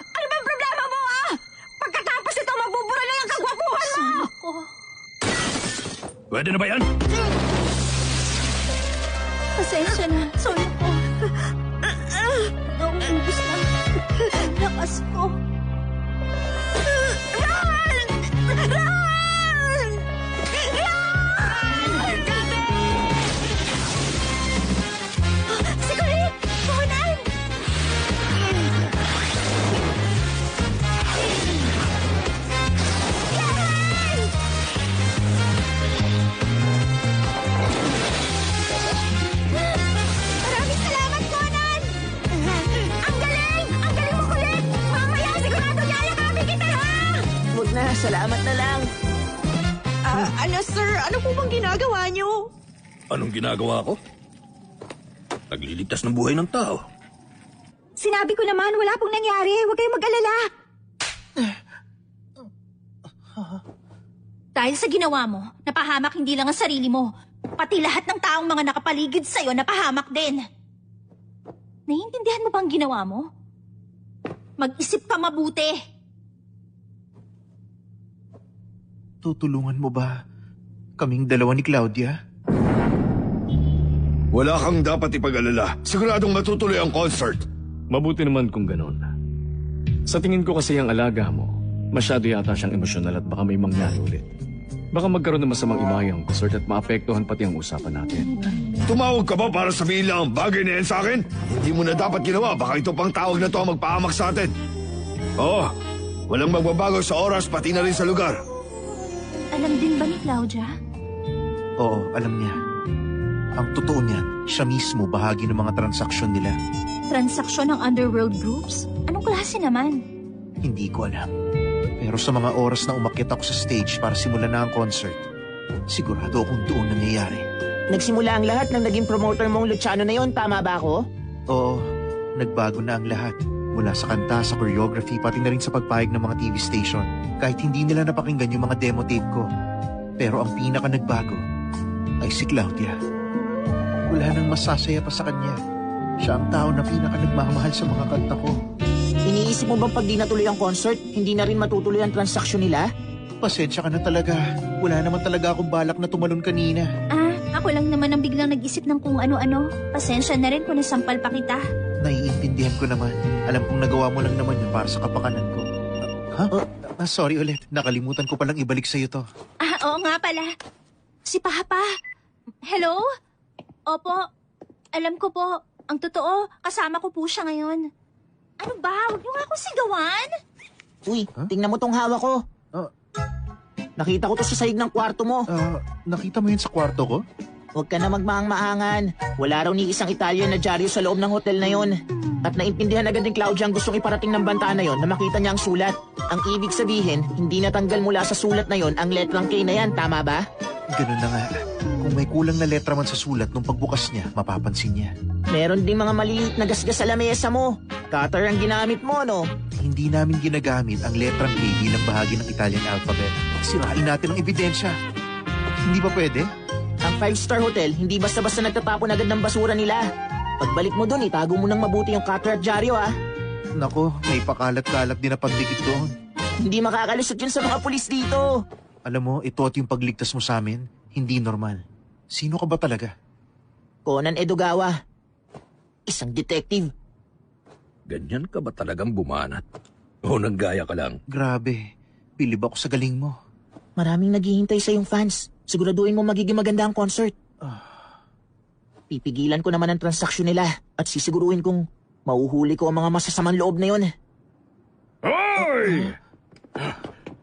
Ano bang problema mo, ah? Pagkatapos ito, mabubura na yung kagwapuhan mo! Pwede na ba yan? Pasensya na. Sorry po. Nauubos na. Lakas ko. Ran! Ran! Ran! Si Colette! Puhunan! Maraming salamat, Conan! Ang galing! Ang galing mo, Colette! Mamaya, sigurado yayakapin kita, ha? Huwag na, salamat na lang. Sir? Ano po bang ginagawa niyo? Anong ginagawa ko? Nagliligtas ng buhay ng tao. Sinabi ko naman, wala pong nangyari. Huwag kayong mag-alala. Dahil sa ginawa mo, napahamak hindi lang ang sarili mo. Pati lahat ng taong mga nakapaligid sa'yo napahamak din. Naiintindihan mo ba ang ginawa mo? Mag-isip ka mabuti. Tutulungan mo ba Kaming dalawa ni Claudia? Wala kang dapat ipag-alala. Siguradong matutuloy ang concert. Mabuti naman kung ganon. Sa tingin ko kasi ang alaga mo, masyado yata siyang emosyonal at baka may mangyari ulit. Baka magkaroon ng masamang imahe ang concert at maapektuhan pati ang usapan natin. Tumawag ka ba para sabihin lang ang bagay na yan sa akin? Hindi mo na dapat ginawa. Baka ito pang tawag na to ang magpahamak sa atin. Oo, walang magbabago sa oras pati na rin sa lugar. Alam din ba ni Claudia? Oo, alam niya. Ang totoo niyan, siya mismo bahagi ng mga transaksyon nila. Transaksyon ng underworld groups? Anong klase naman? Hindi ko alam. Pero sa mga oras na umakyat ako sa stage para simulan na ang concert, sigurado akong doon nangyayari. Nagsimula ang lahat ng naging promoter mong Luciano na yon, tama ba ako? Oo, nagbago na ang lahat. Mula sa kanta, sa choreography, pati na rin sa pagpahig ng mga TV station. Kahit hindi nila napakinggan yung mga demo tape ko. Pero ang pinaka nagbago ay si Claudia. Wala nang masasaya pa sa kanya. Siya ang tao na pinaka nagmamahal sa mga kanta ko. Iniisip mo bang pag di natuloy ang concert, hindi na rin matutuloy ang transaksyon nila? Pasensya ka na talaga. Wala naman talaga akong balak na tumalon kanina. Ako lang naman ang biglang nag-isip ng kung ano-ano. Pasensya na rin kung nasampal pa kita. Naiintindihan ko naman. Alam kong nagawa mo lang naman yun para sa kapakanan ko. Sorry ulit. Nakalimutan ko palang ibalik sa'yo to. Oo nga pala. Si Papa. Hello? Opo. Alam ko po. Ang totoo, kasama ko po siya ngayon. Ano ba? Huwag niyo nga akong sigawan. Uy, tingnan mo tong hawak ko. Nakita ko to sa sahig ng kwarto mo. Nakita mo yun sa kwarto ko? Huwag ka na magmaang-maangan. Wala raw ni isang Italian na dyaryo sa loob ng hotel na yon. At naintindihan agad ni Claudia ang gustong iparating ng banta na yon na makita niya ang sulat. Ang ibig sabihin, hindi natanggal mula sa sulat na yon ang letrang K na yan, tama ba? Ganun na nga. Kung may kulang na letra man sa sulat nung pagbukas niya, mapapansin niya. Meron ding mga maliliit na gasgas sa lamesa mo. Cutter ang ginamit mo, no? Hindi namin ginagamit ang letrang K bilang bahagi ng Italian alphabet. Sirain natin ang ebidensya. Hindi ba pwede? Ang 5-star hotel, hindi basta-basta nagtatapon agad ng basura nila. Pagbalik mo doon, itago mo ng mabuti yung cutter at dyaryo, ah. Nako, may pakalat-kalat din na pagdikit doon. Hindi makakalusot yun sa mga pulis dito. Alam mo, ito at yung pagligtas mo sa amin, hindi normal. Sino ka ba talaga? Conan Edogawa. Isang detective. Ganyan ka ba talagang bumanat? O naggaya ka lang? Grabe, bilib ako sa galing mo. Maraming naghihintay sa yung fans. Siguraduhin mo magiging maganda ang concert. Pipigilan ko naman ang transaksyon nila at sisiguruhin kong mauhuli ko ang mga masasamang loob na yon. Hoy!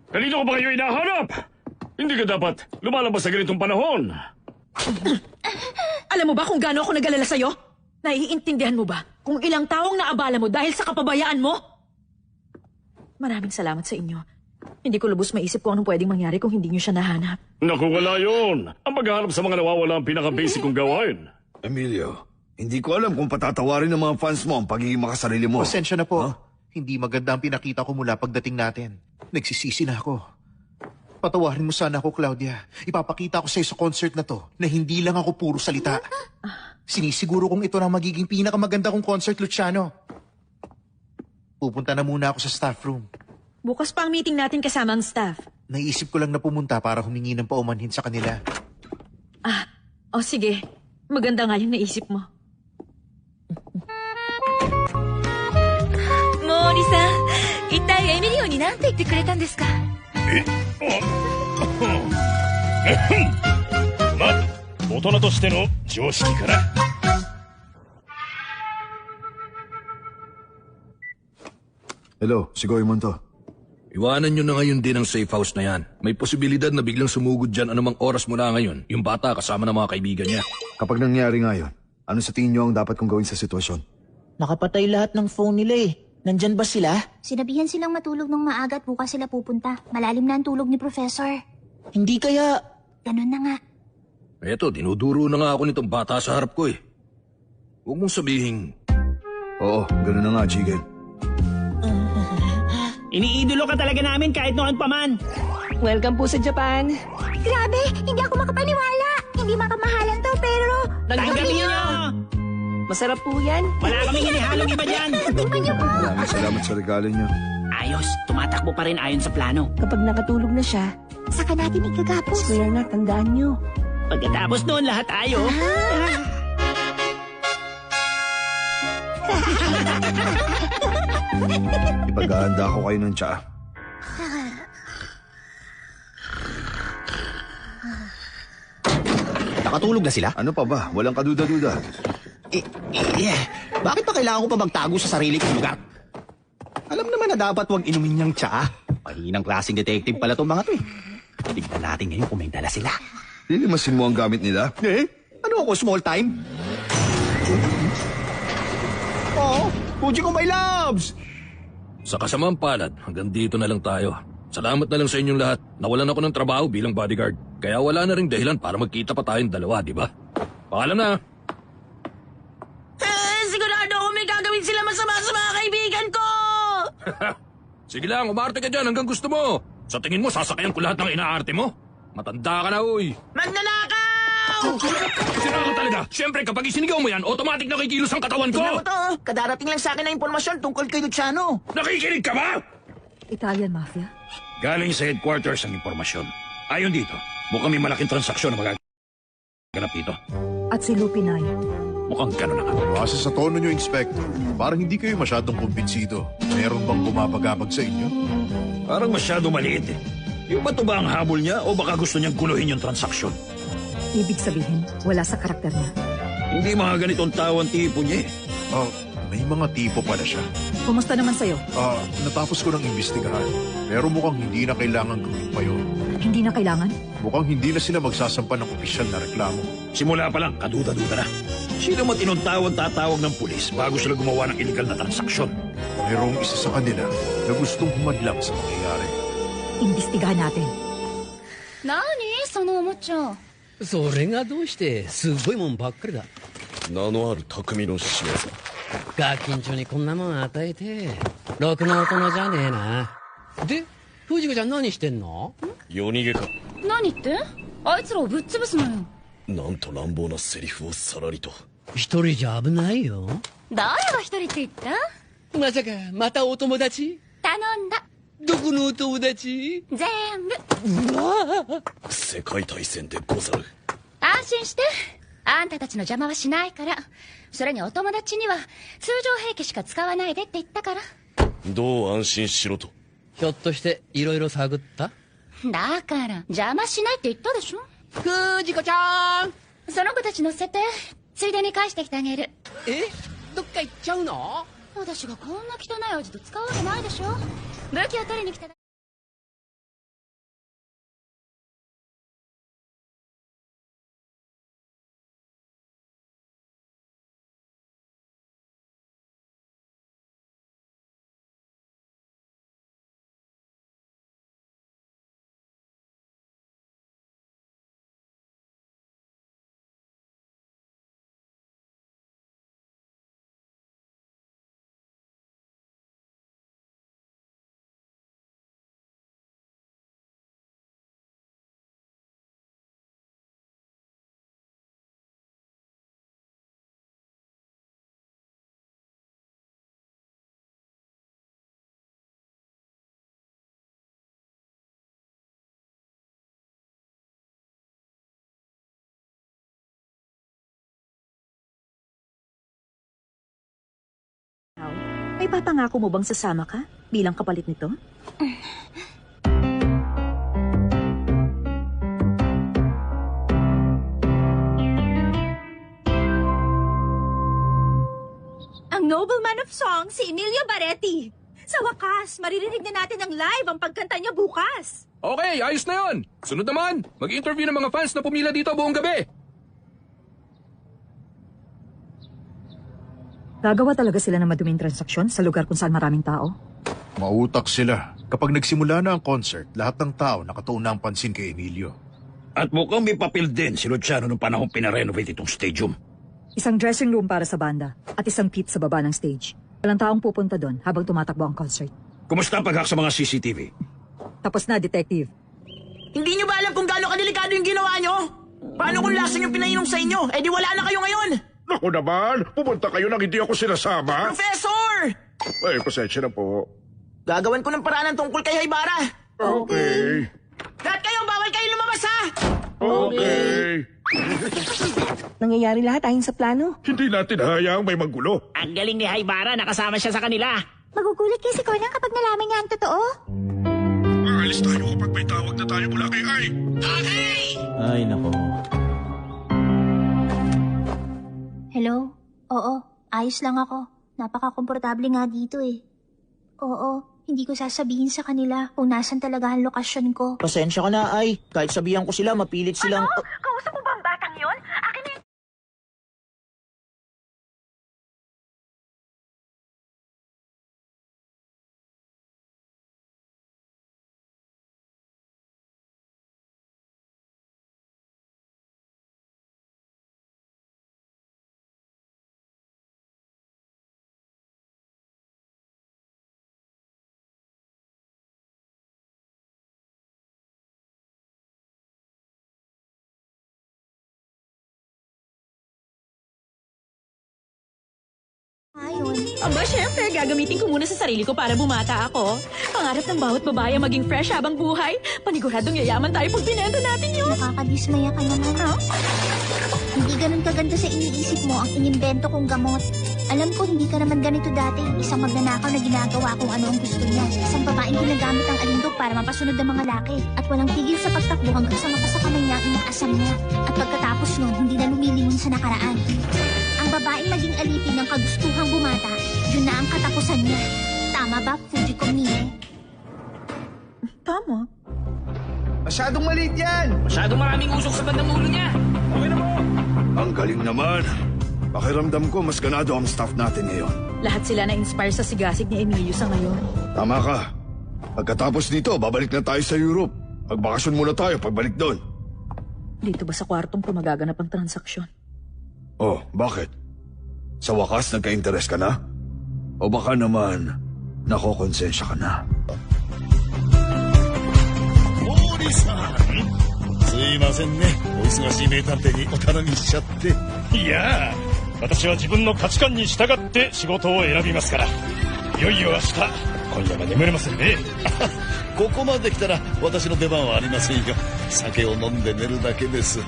Kanino ko ba kayo hinahanap? Hindi ka dapat lumalabas sa ganitong panahon. Alam mo ba kung gaano ako nag-alala sa'yo? Naiintindihan mo ba kung ilang taong naabala mo dahil sa kapabayaan mo? Maraming salamat sa inyo. Hindi ko lubos maisip kung anong pwedeng mangyari kung hindi niyo siya nahanap. Naku, wala yun. Ang paghahanap sa mga nawawala ang pinaka-basic kong gawain. Emilio, hindi ko alam kung patatawarin ng mga fans mo ang pagiging makasarili mo. Pasensya na po. Hindi maganda ang pinakita ko mula pagdating natin. Nagsisisi na ako. Patawarin mo sana ako, Claudia. Ipapakita ko sa'yo sa concert na to na hindi lang ako puro salita. Sinisiguro kong ito na magiging pinakamaganda kong concert, Luciano. Pupunta na muna ako sa staff room. Bukas pa ang meeting natin kasama ang staff. Naisip ko lang na pumunta para humingi ng paumanhin sa kanila. Sige. Maganda nga yung naisip mo. Mori-san, itai Emilio ni nante言ってくれたんですか? 大人としての常識から。Hello, si Goemon to. Iwanan nyo na ngayon din ang safe house na yan. May posibilidad na biglang sumugod dyan anumang oras mula ngayon. Yung bata kasama ng mga kaibigan niya. Kapag nangyari nga yun, ano sa tingin nyo ang dapat kong gawin sa sitwasyon? Nakapatay lahat ng phone nila eh. Nandyan ba sila? Sinabihan silang matulog ng maaga at bukas sila pupunta. Malalim na ang tulog ni Professor. Hindi kaya... Ganun na nga. Eto, dinuduro na nga ako nitong bata sa harap ko eh. Huwag mong sabihin. Oo, ganun na nga, Jigen. Iniidolo ka talaga namin kahit noon pa man. Welcome po sa Japan. Grabe, hindi ako makapaniwala. Hindi makamahalan to, pero... Tanggapin niyo! Masarap po yan. Wala kaming hinihalong iba dyan. Tingnan niyo po. Maraming salamat sa regalo niyo. Ayos, tumatakbo pa rin ayon sa plano. Kapag nakatulog na siya, Saka natin igagapos. Kuya na, tandaan nyo. Pagkatapos noon, lahat tayo. Ipag-aanda ko kayo ng tsa. Nakatulog na sila? Ano pa ba? Walang kaduda-duda. Bakit pa kailangan ko pa magtago sa sarili kong lugar? Alam naman na dapat huwag inumin niyang tsaa. Mahinang klaseng detective pala itong mga to eh. Tignan natin ngayon kung may dala sila. Lilimasin mo ang gamit nila? Ano ako, small time? Oh, Fuji ko my loves! Sa kasamang palad, hanggang dito na lang tayo. Salamat na lang sa inyong lahat. Nawalan ako ng trabaho bilang bodyguard. Kaya wala na ring dahilan para magkita pa tayong dalawa, di ba? Paalam na. Sigurado ako may gagawin sila masama sa mga kaibigan ko! Sige lang, umarte ka dyan hanggang gusto mo. Sa tingin mo, sasakayan ko lahat ng inaarte mo? Matanda ka na, uy. Magnanakaw! Sira ka talaga. Siyempre, kapag isinigaw mo yan, automatic na kikilos ang katawan ko. Tingnan mo to, kadarating lang sa akin na impormasyon tungkol kay Luciano. Nakikinig ka ba? Italian Mafia? Galing sa headquarters ang impormasyon. Ayon dito, mukhang may malaking transaksyon na magaganap dito. At si Lupinay. Mukhang gano'n na nga. Base sa tono nyo, Inspector, parang hindi kayo masyadong kumbinsido. Meron bang bumabagabag sa inyo? Parang masyado maliit eh. Yung ba ito ba ang habol niya o baka gusto niyang guluhin yung transaksyon? Ibig sabihin, wala sa karakter niya. Hindi mga ganitong tao ang tipo niya eh. May mga tipo pala siya. Kumusta naman sa'yo? Natapos ko ng imbestigahan. Pero mukhang hindi na kailangan gawin pa yun. Hindi na kailangan? Mukhang hindi na sila magsasampa ng opisyal na reklamo. Simula pa lang, kaduda-duda na. Sino man tinong tatawag ng pulis bago sila gumawa ng illegal na transaksyon? Mayroong isa sa kanila na gustong humadlang sa mangyayari. Imbestigahan natin. Nani? そのおもちゃ。それがどうしてすごいもんばっかりだ。名のある匠の仕業。ガキンチョにこんなもん与えてろくな大人じゃねえな。で藤子ちゃん何してんの？夜逃げか。何ってあいつらをぶっ潰すのよ。なんと乱暴なセリフをさらりと。一人じゃ危ないよ。誰が一人って言った？まさかまたお友達？頼んだ。どこのお友達？全部。うわ世界大戦でござる。安心して。あんたたちの邪魔はしないから。それにお友達には通常兵器しか使わないでって言ったから。どう安心しろと。ひょっとしていろいろ探った？だから邪魔しないって言ったでしょ。藤子ちゃん、その子たち乗せてついでに返してきてあげる。どっか行っちゃうの？私がこんな汚い味と使うわけないでしょ。武器を取りに来ただ。May papangako mo bang sasama ka bilang kapalit nito? Ang nobleman of song, si Emilio Baretti. Sa wakas, maririnig na natin ang live ang pagkanta niya bukas. Okay, ayos na yon. Sunod naman, mag-interview ng mga fans na pumila dito buong gabi. Gagawa talaga sila ng maduming transaksyon sa lugar kung saan maraming tao? Mautak sila. Kapag nagsimula na ang concert, lahat ng tao nakatuon na ang pansin kay Emilio. At mukhang may papel din si Luciano nung panahon pinarenovate itong stadium. Isang dressing room para sa banda at isang pit sa baba ng stage. Walang taong pupunta doon habang tumatakbo ang concert. Kumusta ang paghak sa mga CCTV? Tapos na, detective. Hindi nyo ba alam kung gaano kadelikado yung ginawa nyo? Paano kung lasang yung pinainom sa inyo? Eh di wala na kayo ngayon! Naku naman, pumunta kayo nang hindi ako sinasama. Professor! Ay, pasensya na po. Gagawan ko ng paraanan tungkol kay Haibara. Okay. Lahat kayo Nangyayari lahat ayon sa plano. Hindi natin hayaang may manggulo. Ang galing ni Haibara, nakasama siya sa kanila. Magugulat kayo si Conan kapag nalaman niya ang totoo. Aalis tayo kapag may tawag na tayo mula kay Ai. Ay, nako. Hello? Oo, ayos lang ako. Napaka-komportable nga dito eh. Oo, hindi ko sasabihin sa kanila kung nasan talaga ang lokasyon ko. Pasensya ka na, Ay. Kahit sabihan ko sila, mapilit silang... Kausap mo ba ang batang yon? Akin na... Aba, syempre, gagamitin ko muna sa sarili ko para bumata ako. Pangarap ng bawat babae maging fresh habang buhay. Paniguradong yayaman tayo pag binenta natin yun. Nakakadismaya ka naman. Hindi ganun kaganda sa iniisip mo ang inimbento kong gamot. Alam ko hindi ka naman ganito dati. Isang magnanakaw na ginagawa kung ano ang gusto niya. Isang babaeng ginagamit ang alindog para mapasunod ng mga laki. At walang tigil sa pagtakbo hanggang sa mapasakamay niya ang inaasam niya. At pagkatapos nun, hindi na lumilingon sa nakaraan. Ang babaeng maging alipin ng kagustuhang bumata, yun na ang katapusan niya. Tama ba, Fujiko Mie? Tama. Masyadong maliit yan! Masyadong maraming usok sa bandang ulo niya. Okay na mo. Ang galing naman. Pakiramdam ko, mas ganado ang staff natin ngayon. Lahat sila na-inspire sa sigasig ni Emilio sa ngayon. Tama ka. Pagkatapos dito, babalik na tayo sa Europe. Magbakasyon muna tayo pagbalik doon. Dito ba sa kwartong ko magaganap ang transaksyon? Oh, bakit? Sa wakas, nagka-interes ka na? O baka naman, nakokonsensya ka na? Mori-san! すいませんね。お忙しい名探偵にお頼みしちゃって。いやー、私は自分の価値観に従って仕事を選びますから。いよいよ明日、今夜は眠れませんね。ここまで来たら私の出番はありませんよ。酒を飲んで寝るだけです。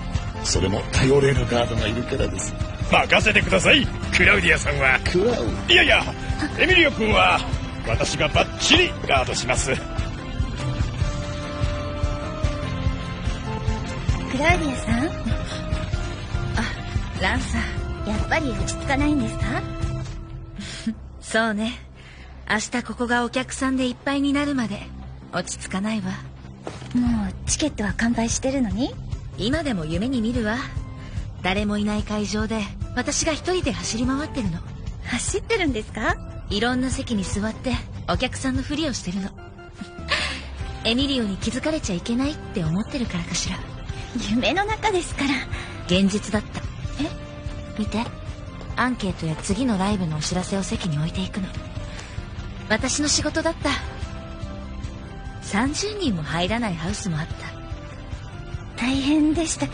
それも頼れるガードがいるからです。任せてください、クラウディアさんは。いやいや、エミリオ君は私がバッチリガードします。クラウディアさん？ランさん、やっぱり落ち着かないんですか？そうね。明日ここがお客さんでいっぱいになるまで落ち着かないわ。もうチケットは完売してるのに？今でも夢に見るわ。誰もいない会場で私が一人で走り回ってるの。走ってるんですか？いろんな席に座ってお客さんのふりをしてるの。エミリオに気づかれちゃいけないって思ってるからかしら。夢の中ですから。現実だった。見て、アンケートや次のライブのお知らせを席に置いていくの。私の仕事だった。30人も入らないハウスもあった。大変でしたか？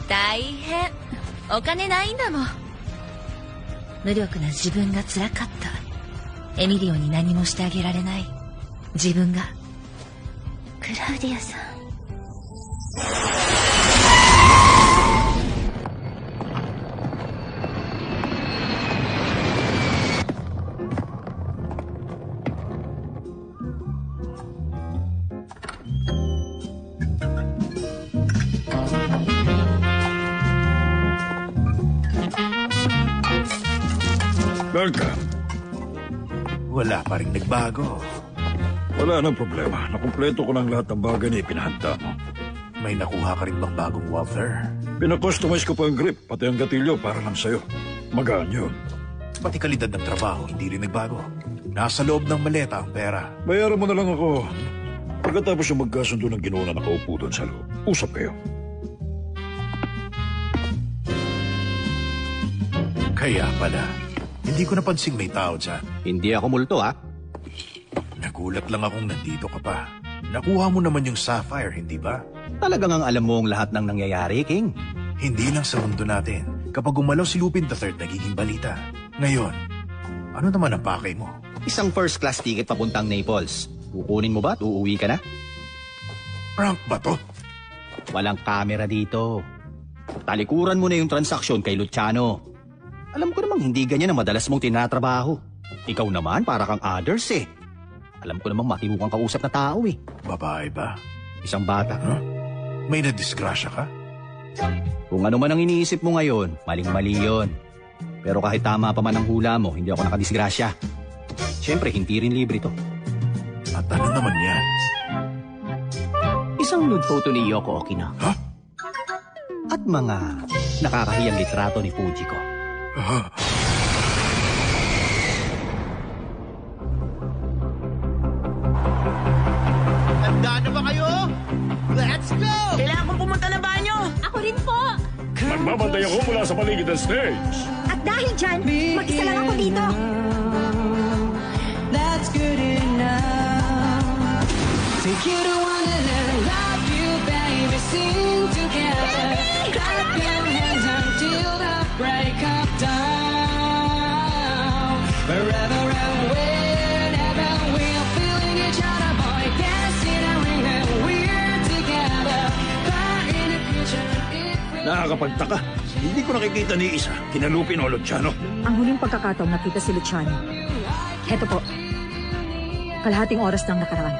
大変。お金ないんだもん。無力な自分が辛かった。エミリオに何もしてあげられない自分が。クラウディアさん。Blanca. Wala pa rin nagbago. Wala nang problema. Nakumpleto ko ng lahat ng bagay na ipinahanda mo. May nakuha ka rin bang bagong waffler? Pinakustomize ko pa ang grip, pati ang gatilyo para lang sa'yo. Magaan yun. Pati kalidad ng trabaho, hindi rin nagbago. Nasa loob ng maleta ang pera. Bayaran mo na lang ako. Pagkatapos yung magkasundo ng ginawa na nakaupo doon sa loob, usap kayo. Kaya pala, hindi ko napansing may tao dyan. Hindi ako multo, ha? Nagulat lang akong nandito ka pa. Nakuha mo naman yung sapphire, hindi ba? Talagang ang alam mo ang lahat ng nangyayari, King. Hindi lang sa mundo natin. Kapag gumalaw si Lupin III, nagiging balita. Ngayon, ano naman ang pakay mo? Isang first class ticket papuntang Naples. Kukunin mo ba at uuwi ka na? Prank ba to? Walang camera dito. Talikuran mo na yung transaksyon kay Luciano. Alam ko namang hindi ganyan ang madalas mong tinatrabaho. Ikaw naman, para kang others eh. Alam ko namang matinukang kausap na tao eh. Babae ba? Isang bata. Huh? May nadisgrasya ka? Kung ano man ang iniisip mo ngayon, maling-mali yun. Pero kahit tama pa man ang hula mo, hindi ako nakadisgrasya. Siyempre, hindi rin libre to. At ano naman yan? Isang nude photo ni Yoko Okino. Ha? At mga nakakahiyang litrato ni Fujiko. Handa na ba kayo? Let's go! Kailangan kong pumunta na banyo! Ako rin po. Magbabantay ako mula sa paligid ng stage. At dahil dyan, mag-isa lang ako dito. That's good enough. Take you to Wonderland, love you, baby, sing together. Clap your hands until the break of dawn. Forever and whenever we're feeling each other, boy, dancing and ring and we're together. Caught in the future. Nakakapagtaka. Hindi ko nakikita ni isa. Kinalupin o Luciano. Ang huling pagkakataong nakita si Luciano. Heto po. Kalahating oras nang nakaraan.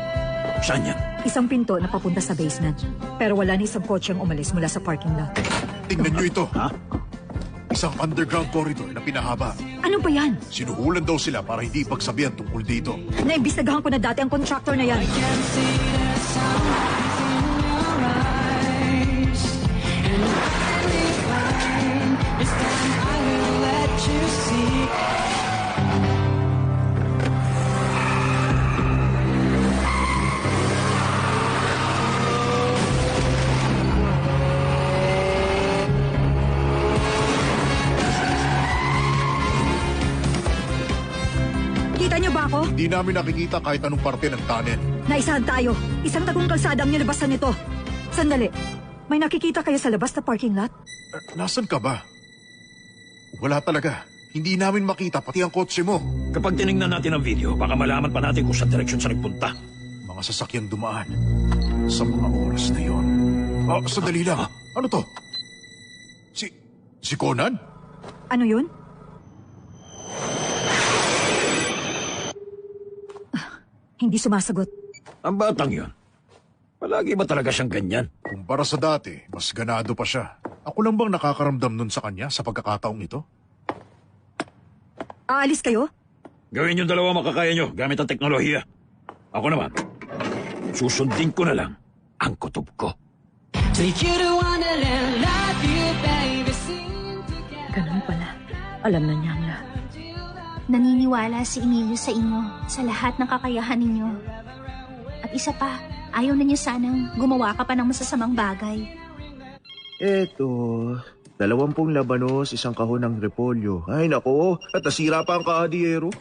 Saan yan? Isang pinto na papunta sa basement. Pero wala ni isang kotseng umalis mula sa parking lot. Tingnan nyo ito. Ha? Isang underground corridor na pinahaba. Ano ba yan? Sinuhulan daw sila para hindi pagsabihan tungkol dito. Naimbestigahan ko na dati ang contractor na yan. Kita niyo ba ako? Hindi namin nakikita kahit anong parte ng tunnel. Naisahan tayo. Isang tagong kalsada ang nilabasan nito. Sandali. May nakikita kayo sa labas na parking lot? Nasaan ka ba? Wala talaga. Hindi namin makita pati ang kotse mo. Kapag tinignan natin ang video, baka malaman pa natin kung saan direksyon sa nagpunta. Mga sasakyang dumaan sa mga oras na yon. Oh, sandali lang. Ano to? Si Conan? Ano yun? Hindi sumasagot. Ang batang yun. Palagi ba talaga siyang ganyan? Kumpara sa dati, mas ganado pa siya. Ako lang bang nakakaramdam nun sa kanya sa pagkakataong ito? Aalis kayo? Gawin yung dalawa makakaya nyo gamit ang teknolohiya. Ako naman, susundin ko na lang ang kutob ko. Take you to Wonderland, love you, baby, sing together. Ganun pala. Alam na niya ang lahat. Naniniwala si Emilio sa inyo, sa lahat ng kakayahan ninyo. At isa pa, ayaw na niya sanang gumawa ka pa ng masasamang bagay. Eto, 20 labanos, isang kahon ng repolyo. Ay nako, at nasira pa ang kahadiyero.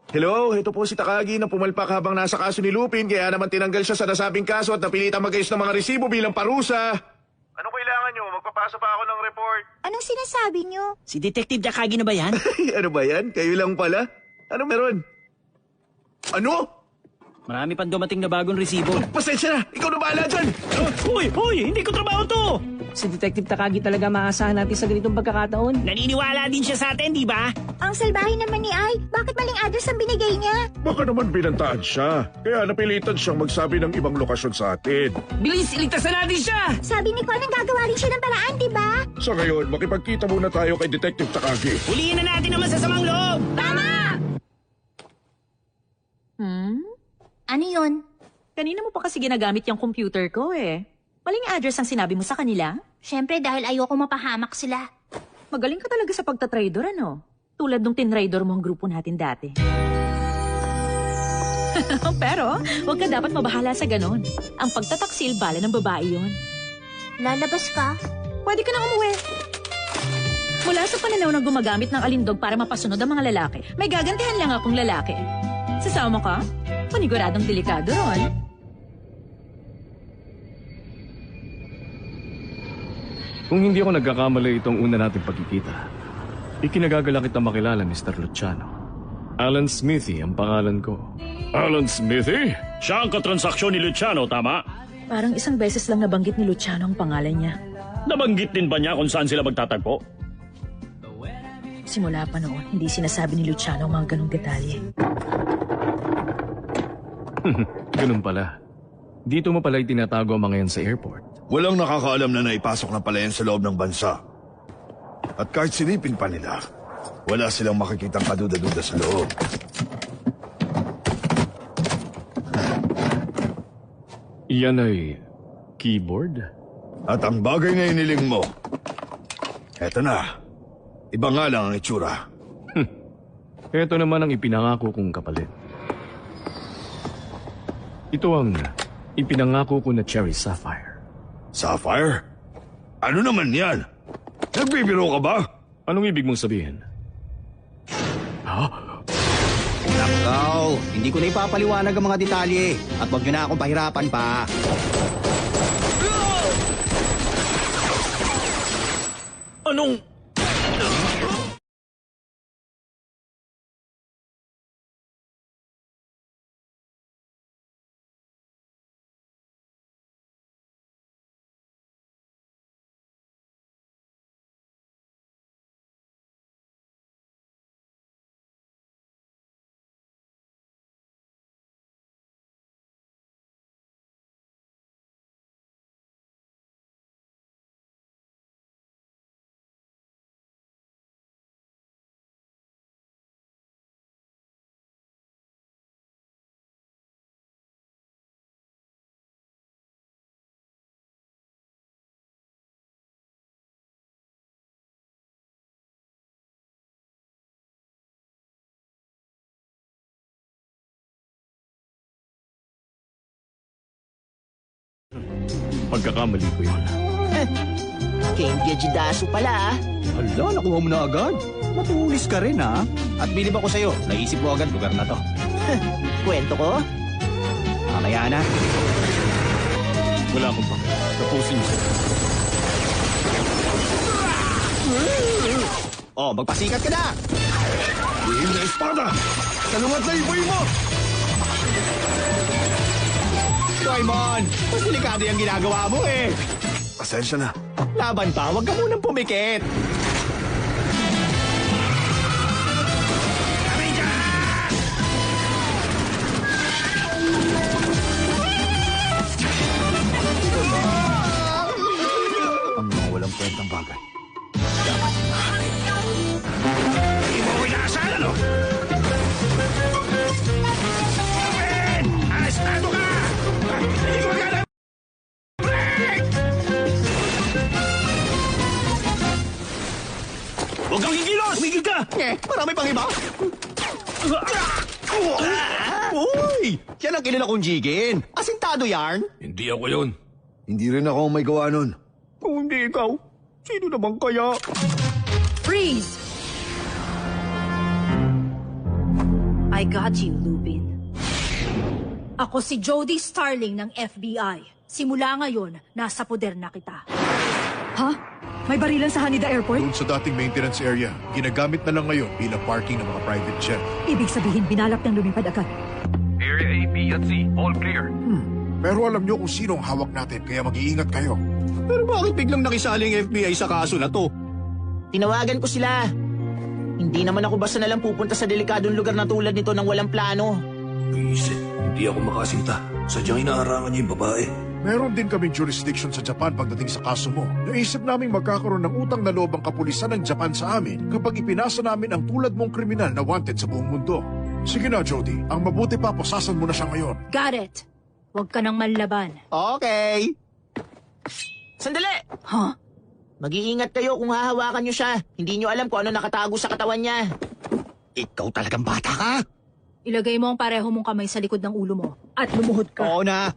Hello, ito po si Takagi na pumalpak habang nasa kaso ni Lupin, kaya naman tinanggal siya sa nasabing kaso at napilitang mag-ayos ng mga resibo bilang parusa. Anong kailangan nyo? Magpapasa pa ako ng report. Anong sinasabi niyo? Si Detective Takagi na ba yan? Ano ba yan? Kayo lang pala? Ano meron? Ano? Marami pang dumating na bagong resibo. Pasensya na! Ikaw na bahala dyan! Hoy! Hindi ko trabaho to! Si Detective Takagi talaga maasahan natin sa ganitong pagkakataon. Naniniwala din siya sa atin, di ba? Ang salbahe naman ni Ai. Bakit maling address ang binigay niya? Baka naman binantaan siya. Kaya napilitan siyang magsabi ng ibang lokasyon sa atin. Bilis, iligtasan natin siya! Sabi ni Conan gagawa rin siya ng paraan, di ba? Sa ngayon, makipagkita muna tayo kay Detective Takagi. Huliin na natin ang masasamang loob! Tama! Ano yun? Kanina mo pa kasi ginagamit yung computer ko eh. Maling address ang sinabi mo sa kanila? Siyempre dahil ayoko mapahamak sila. Magaling ka talaga sa pagtatrader, ano? Tulad nung tinrader mo ang grupo natin dati. Pero, huwag ka dapat mabahala sa ganon. Ang pagtataksil, bala ng babae yon. Lalabas ka? Pwede ka na umuwi. Mula sa pananaw ng gumagamit ng alindog para mapasunod ang mga lalaki, may gagantihan lang akong lalaki. Sasama ka? Paniguradong delikado ron. Kung hindi ako nagkakamali itong una nating pagkikita, ikinagagala kitang makilala, Mr. Luciano. Alan Smithy ang pangalan ko. Alan Smithy? Siya ang katransaksyon ni Luciano, tama? Parang isang beses lang nabanggit ni Luciano ang pangalan niya. Nabanggit din ba niya kung saan sila magtatagpo? Simula pa noon, hindi sinasabi ni Luciano ang mga ganong detalye. Ganun pala. Dito mo pala itinatago ang mga yan sa airport. Walang nakakaalam na naipasok na pala yan sa loob ng bansa. At kahit silipin pa nila, wala silang makikitang kaduda-duda sa loob. Iyan ay keyboard? At ang bagay na iniling mo, eto na. Iba nga lang ang itsura. Ito naman ang ipinangako kong kapalit. Ito ang ipinangako ko na Cherry Sapphire. Sapphire? Ano naman yan? Nagbibiro ka ba? Anong ibig mong sabihin? Nakaw, hindi ko na ipapaliwanag ang mga detalye. At wag nyo na akong pahirapan pa. Anong... Pagkakamali ko yun. Kenji Jidasu pala. Hala, nakuha mo na agad. Matulis ka rin ha. At bilib ako sa'yo, naisip mo agad lugar na to. Kwento ko? Mamaya na. Wala akong pake. Tapusin mo. Oh, magpasikat ka na! Lihim na espada! Salungat na iboy mo! Doraemon, mas delikado yung ginagawa mo eh. Pasensya na. Laban pa, huwag ka munang pumikit. Ang mga walang kwentang bagay. Hindi mo inaasahan, ano? Open! Arestado ka! Hindi ko magana! Huwag kang gigilos! Umigil ka! Marami pang iba! Uy! Yan ang kilala kong Jigen. Asintado yarn. Hindi ako yun. Hindi rin ako ang may gawa nun. Kung hindi ikaw, sino naman kaya? Freeze! I got you, Lupin. Ako si Jody Starling ng FBI. Simula ngayon, nasa poder na kita. Ha? May barilan sa Haneda Airport? Doon sa dating maintenance area, ginagamit na lang ngayon bilang parking ng mga private jet. Ibig sabihin, binalak ng lumipad agad. Area A, B at C, all clear. Pero alam nyo kung sino ang hawak natin, kaya mag-iingat kayo. Pero bakit biglang nakisali ang FBI sa kaso na to? Tinawagan ko sila. Hindi naman ako basta nalang pupunta sa delikadong lugar na tulad nito nang walang plano. Isip, hindi ako makasinta. Sadyang inaarangan niya yung babae. Meron din kaming jurisdiction sa Japan pagdating sa kaso mo. Naisip naming magkakaroon ng utang na loob ang kapulisan ng Japan sa amin kapag ipinasa namin ang tulad mong kriminal na wanted sa buong mundo. Sige na, Jody. Ang mabuti pa, posasan mo na siya ngayon. Got it. Huwag ka nang manlaban. Okay. Sandali! Huh? Mag-iingat kayo kung hahawakan nyo siya. Hindi nyo alam kung ano nakatago sa katawan niya. Ikaw talagang bata ka? Ilagay mo ang pareho mong kamay sa likod ng ulo mo at lumuhod ka. Oo na.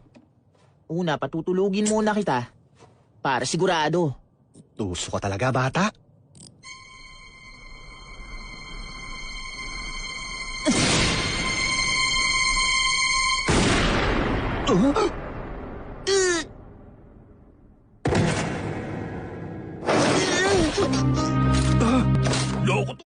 Una, patutulugin muna kita. Para sigurado. Tuso ka talaga, bata. Loko to.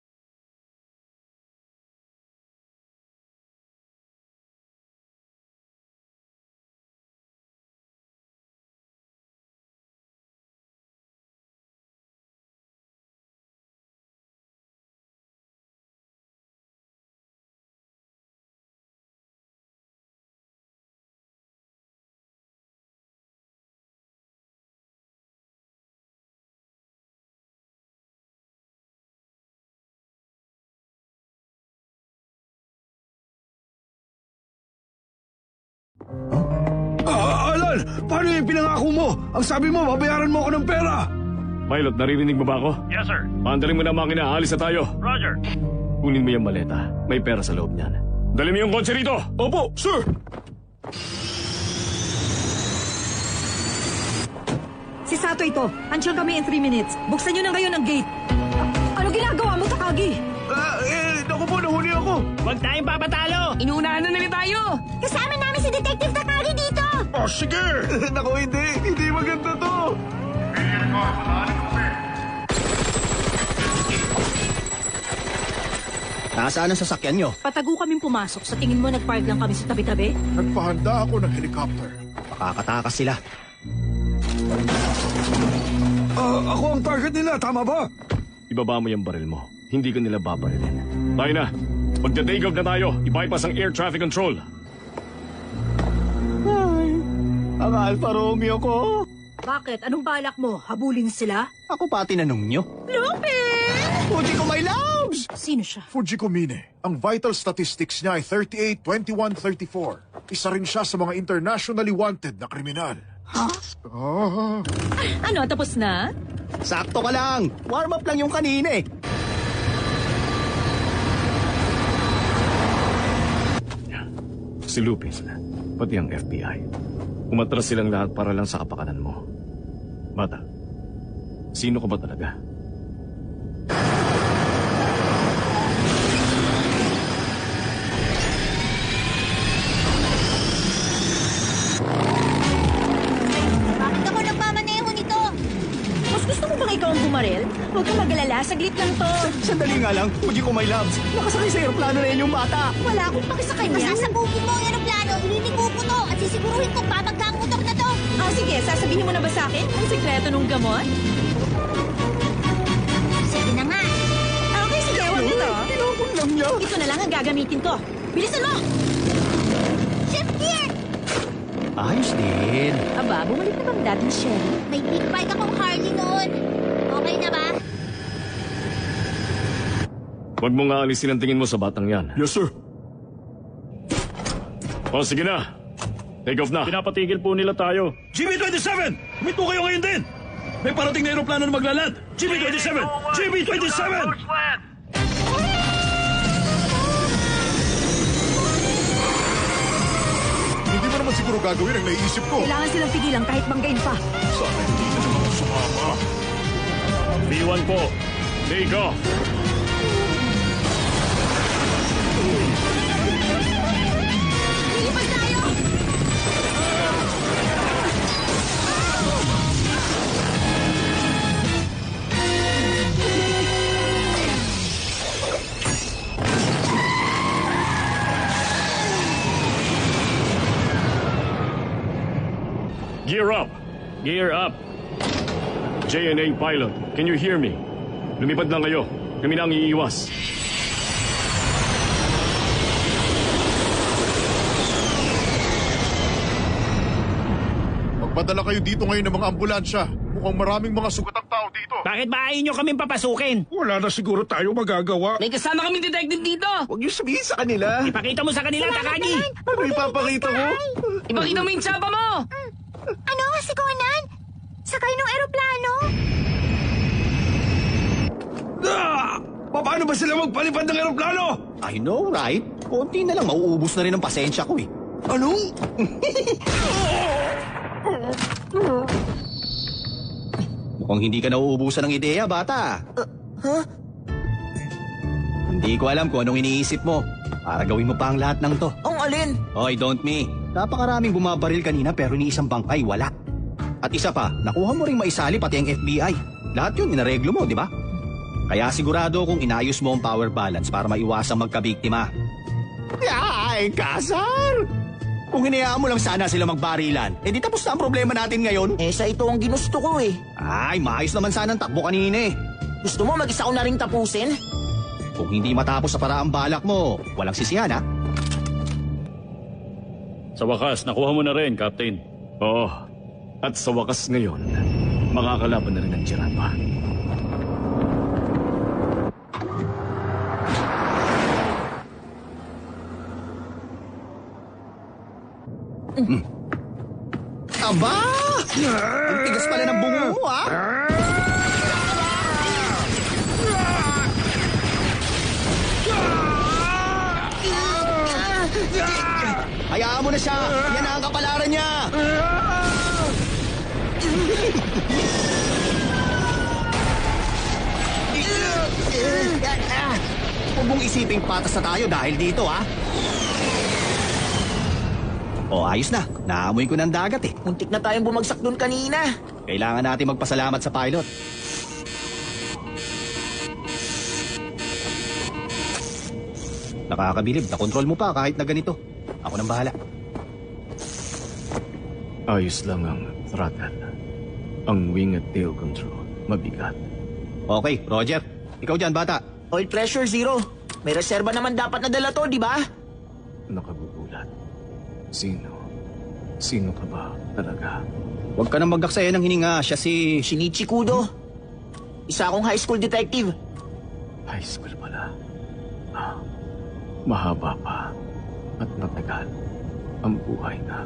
Paano yung pinangako mo? Ang sabi mo, babayaran mo ako ng pera! Pilot, naririnig mo ba ako? Yes, sir. Paandalin mo na ang makina, alis na tayo. Roger. Kunin mo yung maleta. May pera sa loob niyan. Dali mo yung kotse rito! Opo, sir! Si Sato ito. Andiyan kami in 3 minutes. Buksan nyo na ngayon ang gate. Ano ginagawa mo, Takagi? Naku po, nahuli ako! Huwag tayong papatalo! Inuunahan na nila tayo! Kasama namin si Detective Takagi dito! Oh, sige! Naku, hindi! Hindi maganda to! Nasaan ang sasakyan nyo? Patago kaming pumasok. Sa tingin mo, nagpark lang kami sa tabi-tabi? Nagpahanda ako ng helicopter. Makakatakas sila. Ako ang target nila, tama ba? Ibaba mo yung baril mo. Hindi ka nila babarilin. Tayo na. Magda-take off na tayo. I-bypass ang air traffic control. Ay, ang Alfa Romeo ko. Bakit? Anong balak mo? Habulin sila? Ako pa tinanong nyo. Lupin! Fuji ko, my loves! Sino siya? Fujiko Mine. Ang vital statistics niya ay 38, 21, 34. Isa rin siya sa mga internationally wanted na kriminal. Ha? Ano, tapos na? Sakto ka lang. Warm up lang yung kanina eh. Si Lupin, pati ang FBI. Umatras silang lahat para lang sa kapakanan mo. Bata, sino ka ba talaga? Bakit ako nagmamaneho nito? Mas gusto mo bang ikaw ang bumaril? Huwag kang mag-alala, saglit lang to. Sandali nga lang, Fuji ko, my loves. Nakasakay sa aeroplano na yun yung bata. Wala akong paki sa kanya. Masasabugin mo ang aeroplano, ililigo ko to at sisiguruhin kong babagka ang motor na to. Ah, sige, sasabihin mo na ba sa akin ang sekreto ng gamot? Sige na nga. Okay, sige, huwag ito. Tinapon lang niya. Ito na lang ang gagamitin ko. Bilisan mo! Shift gear! Ayos din. Aba, bumalik na bang dating Sherry? May big bike akong Harley noon. Okay na ba? Huwag mo nga alisin ang tingin mo sa batang yan. Yes, sir. O, sige na. Take off na. Pinapatigil po nila tayo. GB-27! Huminto kayo ngayon din! May parating na aeroplano na maglaland! GB-27! GB-27! Hindi mo naman siguro gagawin ang naiisip ko. Kailangan silang pigilan kahit banggain pa. Sana hindi na naman sumama. B1 po. Take off. Lilipad tayo! Gear up. Gear up. JNA pilot, can you hear me? Lumipad lang kayo. Kami na ang iiwas. Magpadala kayo dito ngayon ng mga ambulansya. Mukhang maraming mga sugatang tao dito. Bakit ba ayaw nyo kaming papasukin? Wala na siguro tayo magagawa. May kasama kaming detective dito! Huwag niyo sabihin sa kanila. Ipakita mo sa kanila, Takagi! Ano ipapakita ko? Ipakita mo yung tsapa mo! Ano? Si Conan? Sakay ng eroplano? Paano ba sila magpalipad ng aeroplano? I know, right? Konti na lang, mauubos na rin ang pasensya ko eh. Ano? Mukhang hindi ka nauubusan ng ideya, bata. Hindi ko alam kung anong iniisip mo. Para gawin mo pa ang lahat ng to. Ang alin? Hoy, don't me. Napakaraming bumabaril kanina pero ni isang bangkay wala. At isa pa, nakuha mo ring maisali pati ang FBI. Lahat yun, inareglo mo, di ba? Kaya sigurado kung inayos mo ang power balance para maiwasang magkabiktima. Ay, kasar! Kung hinayaan mo lang sana sila magbarilan, di tapos na ang problema natin ngayon. Sa ito ang ginusto ko eh. Ay, maayos naman sana ang takbo kanina eh. Gusto mo mag-isa ko na rin tapusin? Kung hindi matapos sa paraang balak mo, walang sisihan ha? Sa wakas, nakuha mo na rin, Captain. Oo. At sa wakas ngayon, makakalaban na rin ang Jirapa. Aba! Ang tigas pala ng bungo mo, ah! Hayaan mo na siya! Yan ang kapalaran niya! Huwag mong isiping patas na tayo dahil dito, ha? O, ayos na. Naamoy ko ng dagat, eh. Muntik na tayong bumagsak doon kanina. Kailangan natin magpasalamat sa pilot. Nakakabilib, na-control mo pa kahit na ganito. Ako nang bahala. Ayos lang ang throttle. Ang wing at tail control, mabigat. Okay, Roger. Ikaw dyan, bata. Oil pressure 0. May reserba naman dapat na dala to, di ba? Nakagugulat. Sino ka ba talaga? Huwag ka nang magdaksaya ng hininga. Siya si... Shinichi Kudo. Isa akong high school detective. High school pala. Mahaba pa at matagal ang buhay na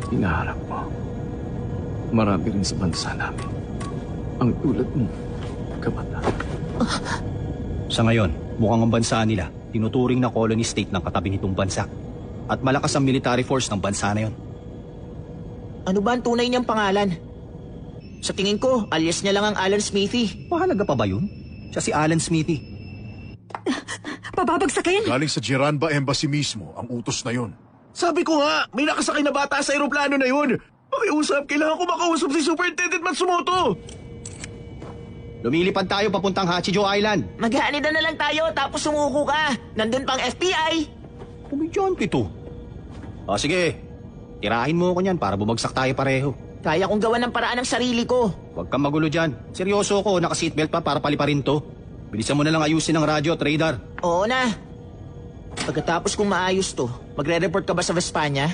hinaharap mo. Marami rin sa bansa namin ang tulad mo, kabata. Sa ngayon, mukhang ang bansa nila tinuturing na colony state ng katabi nitong bansa. At malakas ang military force ng bansa na yon. Ano ba ang tunay niyang pangalan? Sa tingin ko, alias niya lang ang Alan Smithy. Mahalaga pa ba yun? Siya si Alan Smithy. Pababagsakin! Galing sa Jiramba Embassy mismo ang utos na yon. Sabi ko nga, may nakasakay na bata sa aeroplano na yun. Pakiusap, kailangan ko makausap si Superintendent Matsumoto. Lumilipad tayo papuntang Hachijo Island. Maghanida na lang tayo tapos sumuko ka. Nandun pang FBI. Kumidyante to. O sige, tirahin mo ako niyan para bumagsak tayo pareho. Kaya kong gawan ng paraan ng sarili ko. Huwag kang magulo dyan. Seryoso ko, naka-seatbelt pa para paliparin to. Bilisan mo na lang ayusin ang radyo at radar. Oo na. Pagkatapos kong maayos to, magre-report ka ba sa Vespania?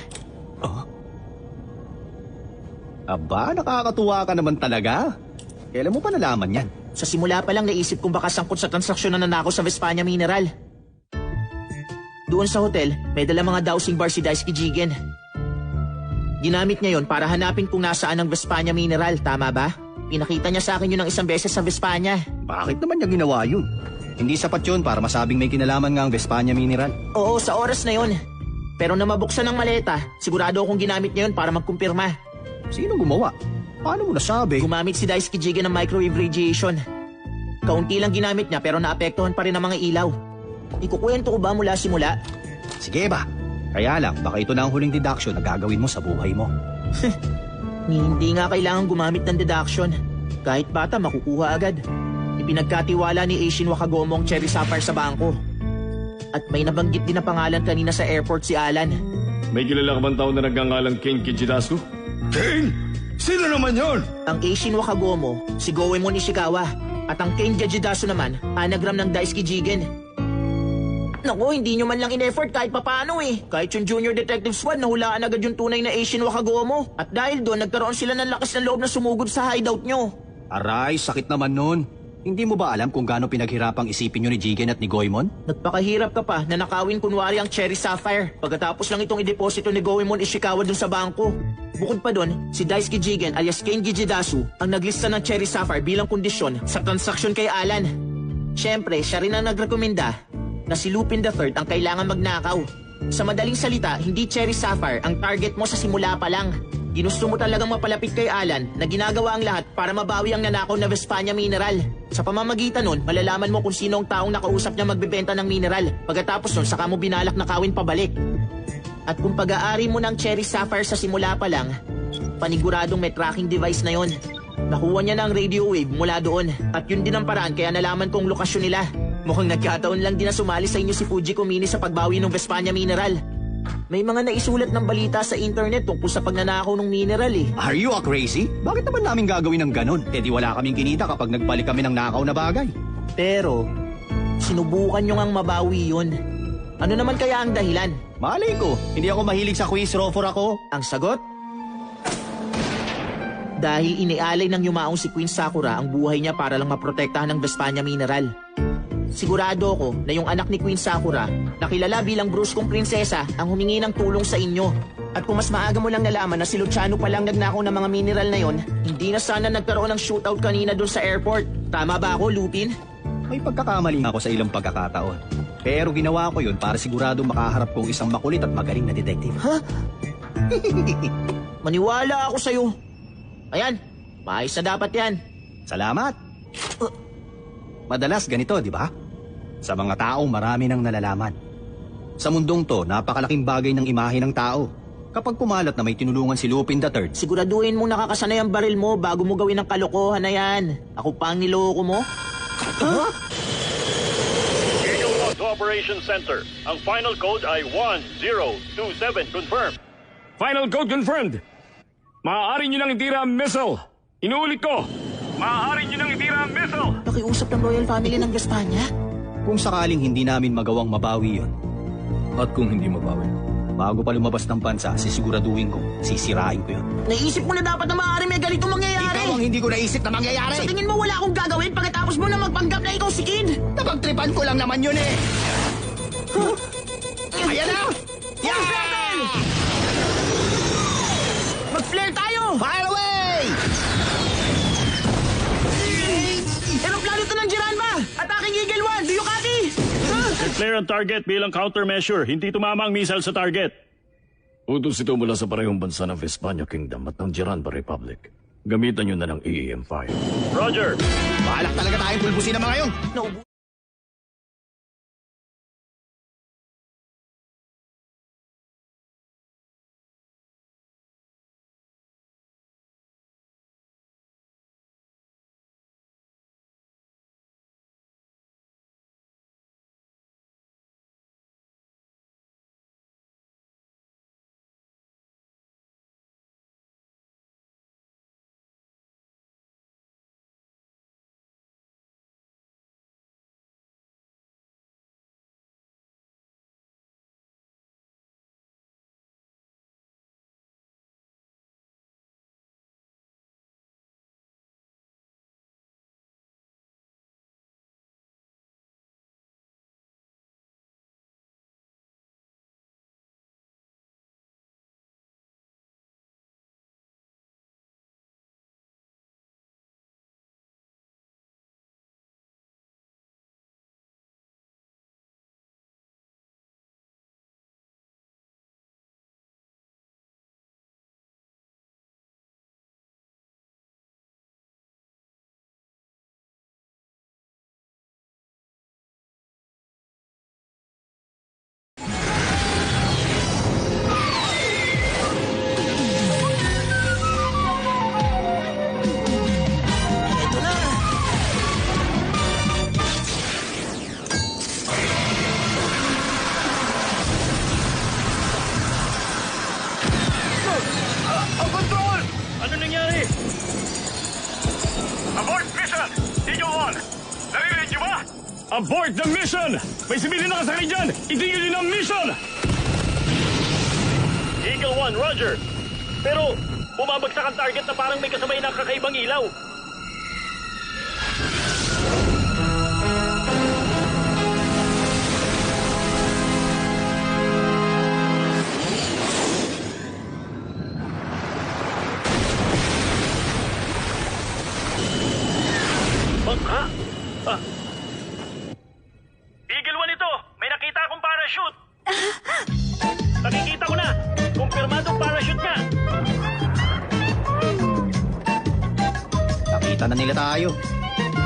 Oh? Aba, nakakatuwa ka naman talaga. Kailan mo pa nalaman yan? Sa simula pa lang naisip kong baka sangkot sa transaksyon na nanakaw sa Vespania Mineral. Doon sa hotel, may dala mga dowsing bar si Daisuke Jigen. Ginamit niya yon para hanapin kung nasaan ang Vespania Mineral, tama ba? Pinakita niya sa akin yun ng isang beses sa Vespania. Bakit naman niya ginawa yun? Hindi sapat yun para masabing may kinalaman nga ang Vespania Mineral. Oo, sa oras na yon. Pero na mabuksan ang maleta, sigurado akong ginamit niya yun para magkumpirma. Sino gumawa? Paano mo nasabi? Gumamit si Daisuke Jigen ng microwave radiation. Kaunti lang ginamit niya pero naapektuhan pa rin ang mga ilaw. Ikukwento ko ba mula simula? Sige ba? Kaya lang, baka ito na ang huling deduction na gagawin mo sa buhay mo. Hindi nga kailangan gumamit ng deduction. Kahit bata, makukuha agad. Ipinagkatiwala ni Eishin Wakagomo ang cherry sapphire sa bangko. At may nabanggit din na pangalan kanina sa airport si Alan. May kilala ka bang tao na nagngangalang Ken Kijidasu? Ken? Sino naman yon? Ang Eishin Wakagomo, si Goemon Ishikawa. At ang Ken Kijidasu naman, anagram ng Daisuke Jigen. Naku, hindi nyo man lang in-effort kahit papaano eh. Kahit yung Junior Detective Squad, nahulaan agad yung tunay na Eishin Wakagomo. At dahil doon, nagkaroon sila ng lakas ng loob na sumugod sa hideout nyo. Aray, sakit naman nun. Hindi mo ba alam kung gaano pinaghirapang isipin nyo ni Jigen at ni Goemon? Nagpakahirap ka pa na nakawin kunwari ang cherry sapphire. Pagkatapos lang itong ideposito ni Goemon Ishikawa dun sa bangko. Bukod pa dun, si Daisuke Jigen alias Ken Kijidasu ang naglista ng cherry sapphire bilang kondisyon sa transaksyon kay Alan. Siyempre, siya rin ang nagrekomenda na si Lupin III ang kailangan magnakaw. Sa madaling salita, hindi cherry sapphire ang target mo sa simula pa lang. Ginusto mo talagang mapalapit kay Alan na ginagawa ang lahat para mabawi ang nanakaw na Vespania Mineral. Sa pamamagitan nun, malalaman mo kung sino ang taong nakausap niya magbebenta ng mineral. Pagkatapos nun, saka mo binalak na kawin pabalik. At kung pag-aari mo ng cherry sapphire sa simula pa lang, paniguradong may tracking device na yon. Nakuha niya na ang radio wave mula doon. At yun din ang paraan kaya nalaman kong lokasyon nila. Mukhang nagkataon lang din na sumali sa inyo si Fujiko Mini sa pagbawi ng Vespania Mineral. May mga naisulat ng balita sa internet tungkol sa pagnanakaw ng mineral eh. Are you crazy? Bakit naman namin gagawin ng ganon? Eh di wala kaming kinita kapag nagbalik kami ng nakaw na bagay. Pero, sinubukan nyo ngang mabawi yun. Ano naman kaya ang dahilan? Malay ko, hindi ako mahilig sa quiz, rofor ako. Ang sagot? Dahil inialay ng yumaong si Queen Sakura ang buhay niya para lang maprotektahan ng Vespania Mineral. Sigurado ako na yung anak ni Queen Sakura, na kilala bilang bruskong prinsesa, ang humingi ng tulong sa inyo. At kung mas maaga mo lang nalaman na si Luciano pa lang nagnakaw ng mga mineral na yon, hindi na sana nagkaroon ng shootout kanina doon sa airport. Tama ba ako, Lupin? May pagkakamali ako sa ilang pagkakataon. Pero ginawa ko yun para sigurado makaharap ko isang makulit at magaling na detective. Ha? Maniwala ako sa'yo. Ayan, maayos na dapat yan. Salamat. Madalas ganito, di ba? Sa mga taong marami nang nalalaman. Sa mundong to, napakalaking bagay ng imahe ng tao. Kapag kumalat na may tinulungan si Lupin III, siguraduhin mong nakakasanay ang baril mo bago mo gawin ang kalokohan na yan. Ako pa ang niloko mo? Huh? Eagle 1 to Operation Center. Ang final code ay 1027. Confirm. Final code confirmed. Maaari nyo nang itira ang missile. Inuulit ko. Maaari nyo nang itira ang missile. Nakiusap ng Royal Family ng Gastanya? Kung sakaling hindi namin magawang mabawi yon. At kung hindi mabawi, bago pa lumabas ng bansa, sisiguraduhin ko, sisirain ko yun. Naisip mo na dapat na maaari may ganito mangyayari. Ikaw ang hindi ko naisip na mangyayari. Sa tingin mo wala akong gagawin pagkatapos mo na magpanggap na ikaw si Kid? Napagtripan ko lang naman yun eh. Huh? Ayan na! Yeah! Mag-flare tayo! Fire away! Aeroplano to ng Jiranma! Attacking Eagle 1! Do you copy? Declare ang target bilang countermeasure. Hindi tumama ang missile sa target. Utos ito mula sa parehong bansa ng Vespania Kingdom at ng Jiranba Republic. Gamitan nyo na ng EEM-5. Roger! Balak talaga tayong pulbusin ang mga yun. Abort the mission! May sibilin na kasakay dyan! Itigil nyo ang mission! Eagle 1, Roger. Pero, bumabagsak ang target na parang may kasabay na kakaibang ilaw. Bangka? Eagle 1 ito! May nakita akong parachute! Nakikita ko na! Kumpirmadong parachute nga! Nakita na nila tayo.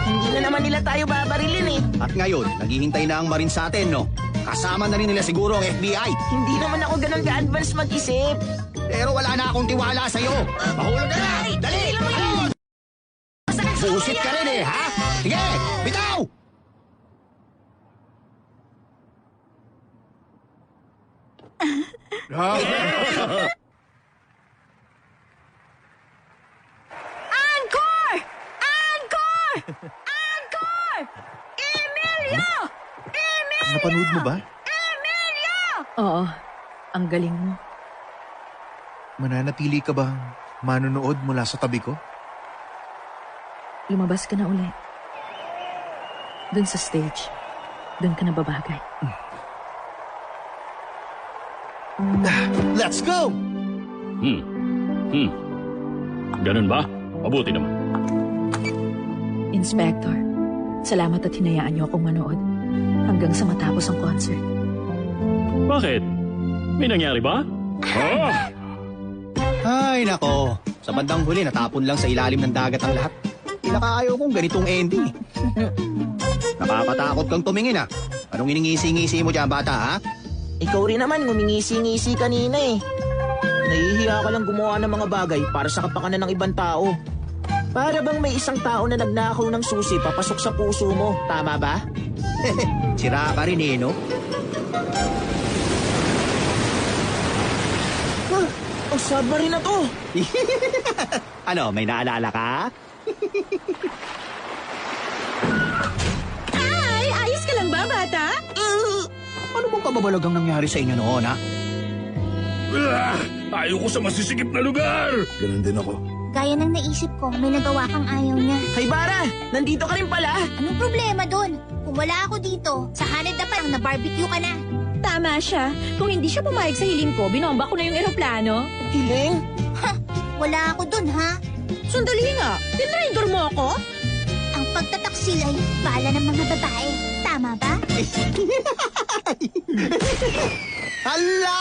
Hindi na naman nila tayo babarilin eh. At ngayon, naghihintay na ang Marines sa atin, no? Kasama na rin nila siguro ang FBI. Hindi naman ako ganun ka-advance mag-isip. Pero wala na akong tiwala sa'yo. Mahulog ka na! Dali! Ayun! Busit ka rin eh, ha? Sige! Bitaw! Angkor! Angkor! Angkor! Emilio! Emilio! Napanood mo ba? Emilio! Oo, ang galing mo. Mananatili ka bang manonood mula sa tabi ko? Lumabas ka na uli. Doon sa stage. Doon ka na babagay. Let's go! Ganun ba? Mabuti naman. Inspector, salamat at hinayaan niyo akong manood hanggang sa matapos ang concert. Bakit? May nangyari ba? Ay, nako. Sa bandang huli, natapon lang sa ilalim ng dagat ang lahat. Pinakaayaw kong ganitong ending. Nakakatakot kang tumingin, Anong iningisi-ngisi mo dyan, bata, ha? Ikaw rin naman, ngumingisi-ngisi kanina eh. Nahihiya ka lang gumawa ng mga bagay para sa kapakanan ng ibang tao. Para bang may isang tao na nagnakaw ng susi papasok sa puso mo, tama ba? Sira ka rin, no? Ang submarine na to! Ano, may naalala ka? Ay, ayos ka lang ba, bata? Ano bang kababalagang nangyari sa inyo noon, ha? Ayaw ko sa masisigip na lugar! Ganun din ako. Gaya ng naisip ko, may nagawa kang ayaw niya. Hay Bara! Nandito ka rin pala! Anong problema doon? Kung wala ako dito, sa hanad na parang na-barbecue ka na. Tama siya. Kung hindi siya pumayag sa hiling ko, binomba ko na yung eroplano. Hiling? Ha! Wala ako doon, ha? Sandali nga. Tinraidor mo ako? Ang pagtataksil ay bala ng mga babae. Tama ba? Hala!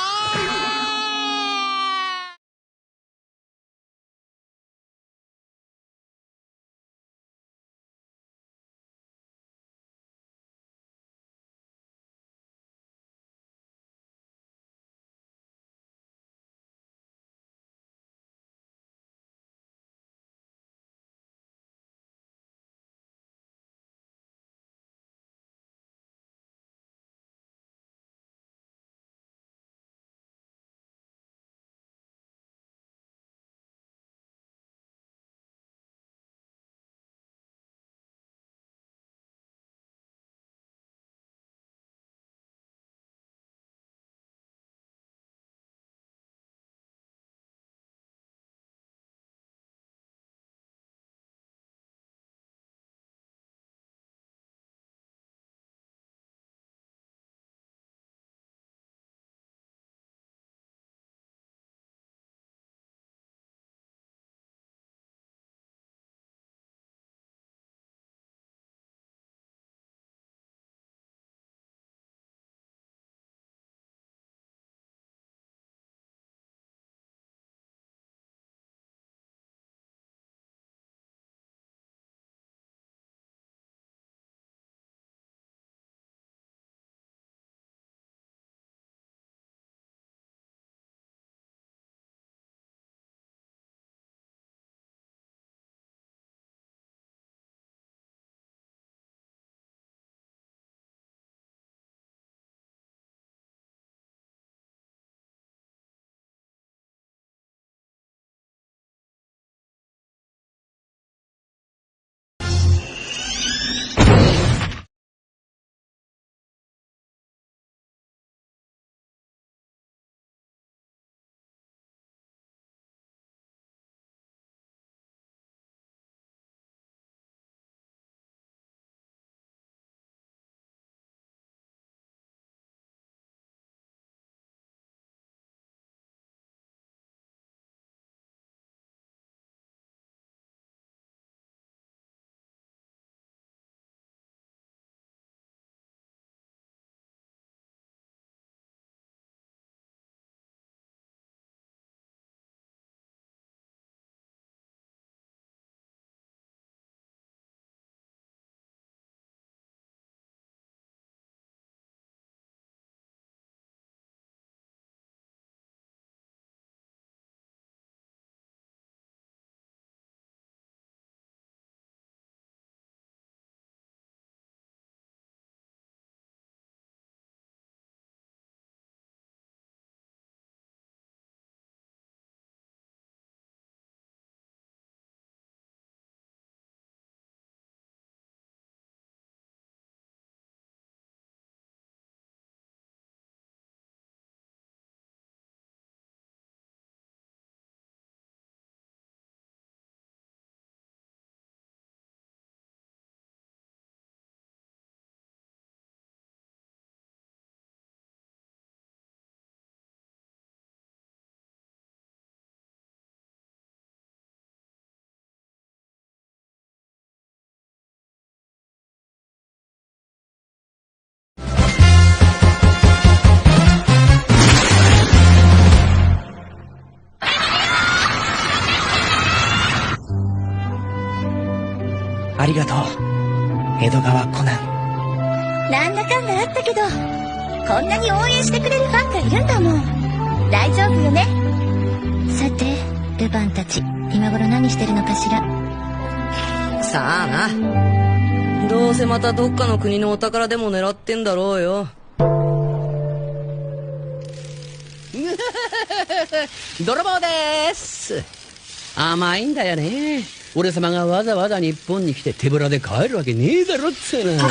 ありがとう、江戸川コナン。なんだかんだあったけど、こんなに応援してくれるファンがいるんだもん。大丈夫よね。さて、ルパンたち、今頃何してるのかしら。さあな。どうせまたどっかの国のお宝でも狙ってんだろうよ。泥棒でーす。甘いんだよね。俺様がわざわざ日本に来て手ぶらで帰るわけねえだろっつうの。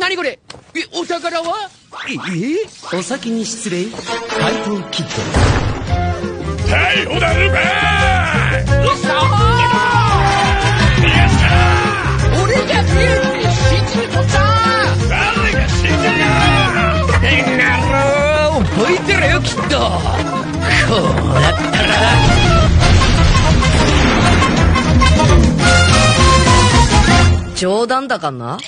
何これ？お宝は？お先に失礼。怪盗キッド。逮捕だルパン！うっそー！俺が全部信じるとった！誰が信じるか！変な野郎！覚えてろよきっと！こうなったら冗談だかんな。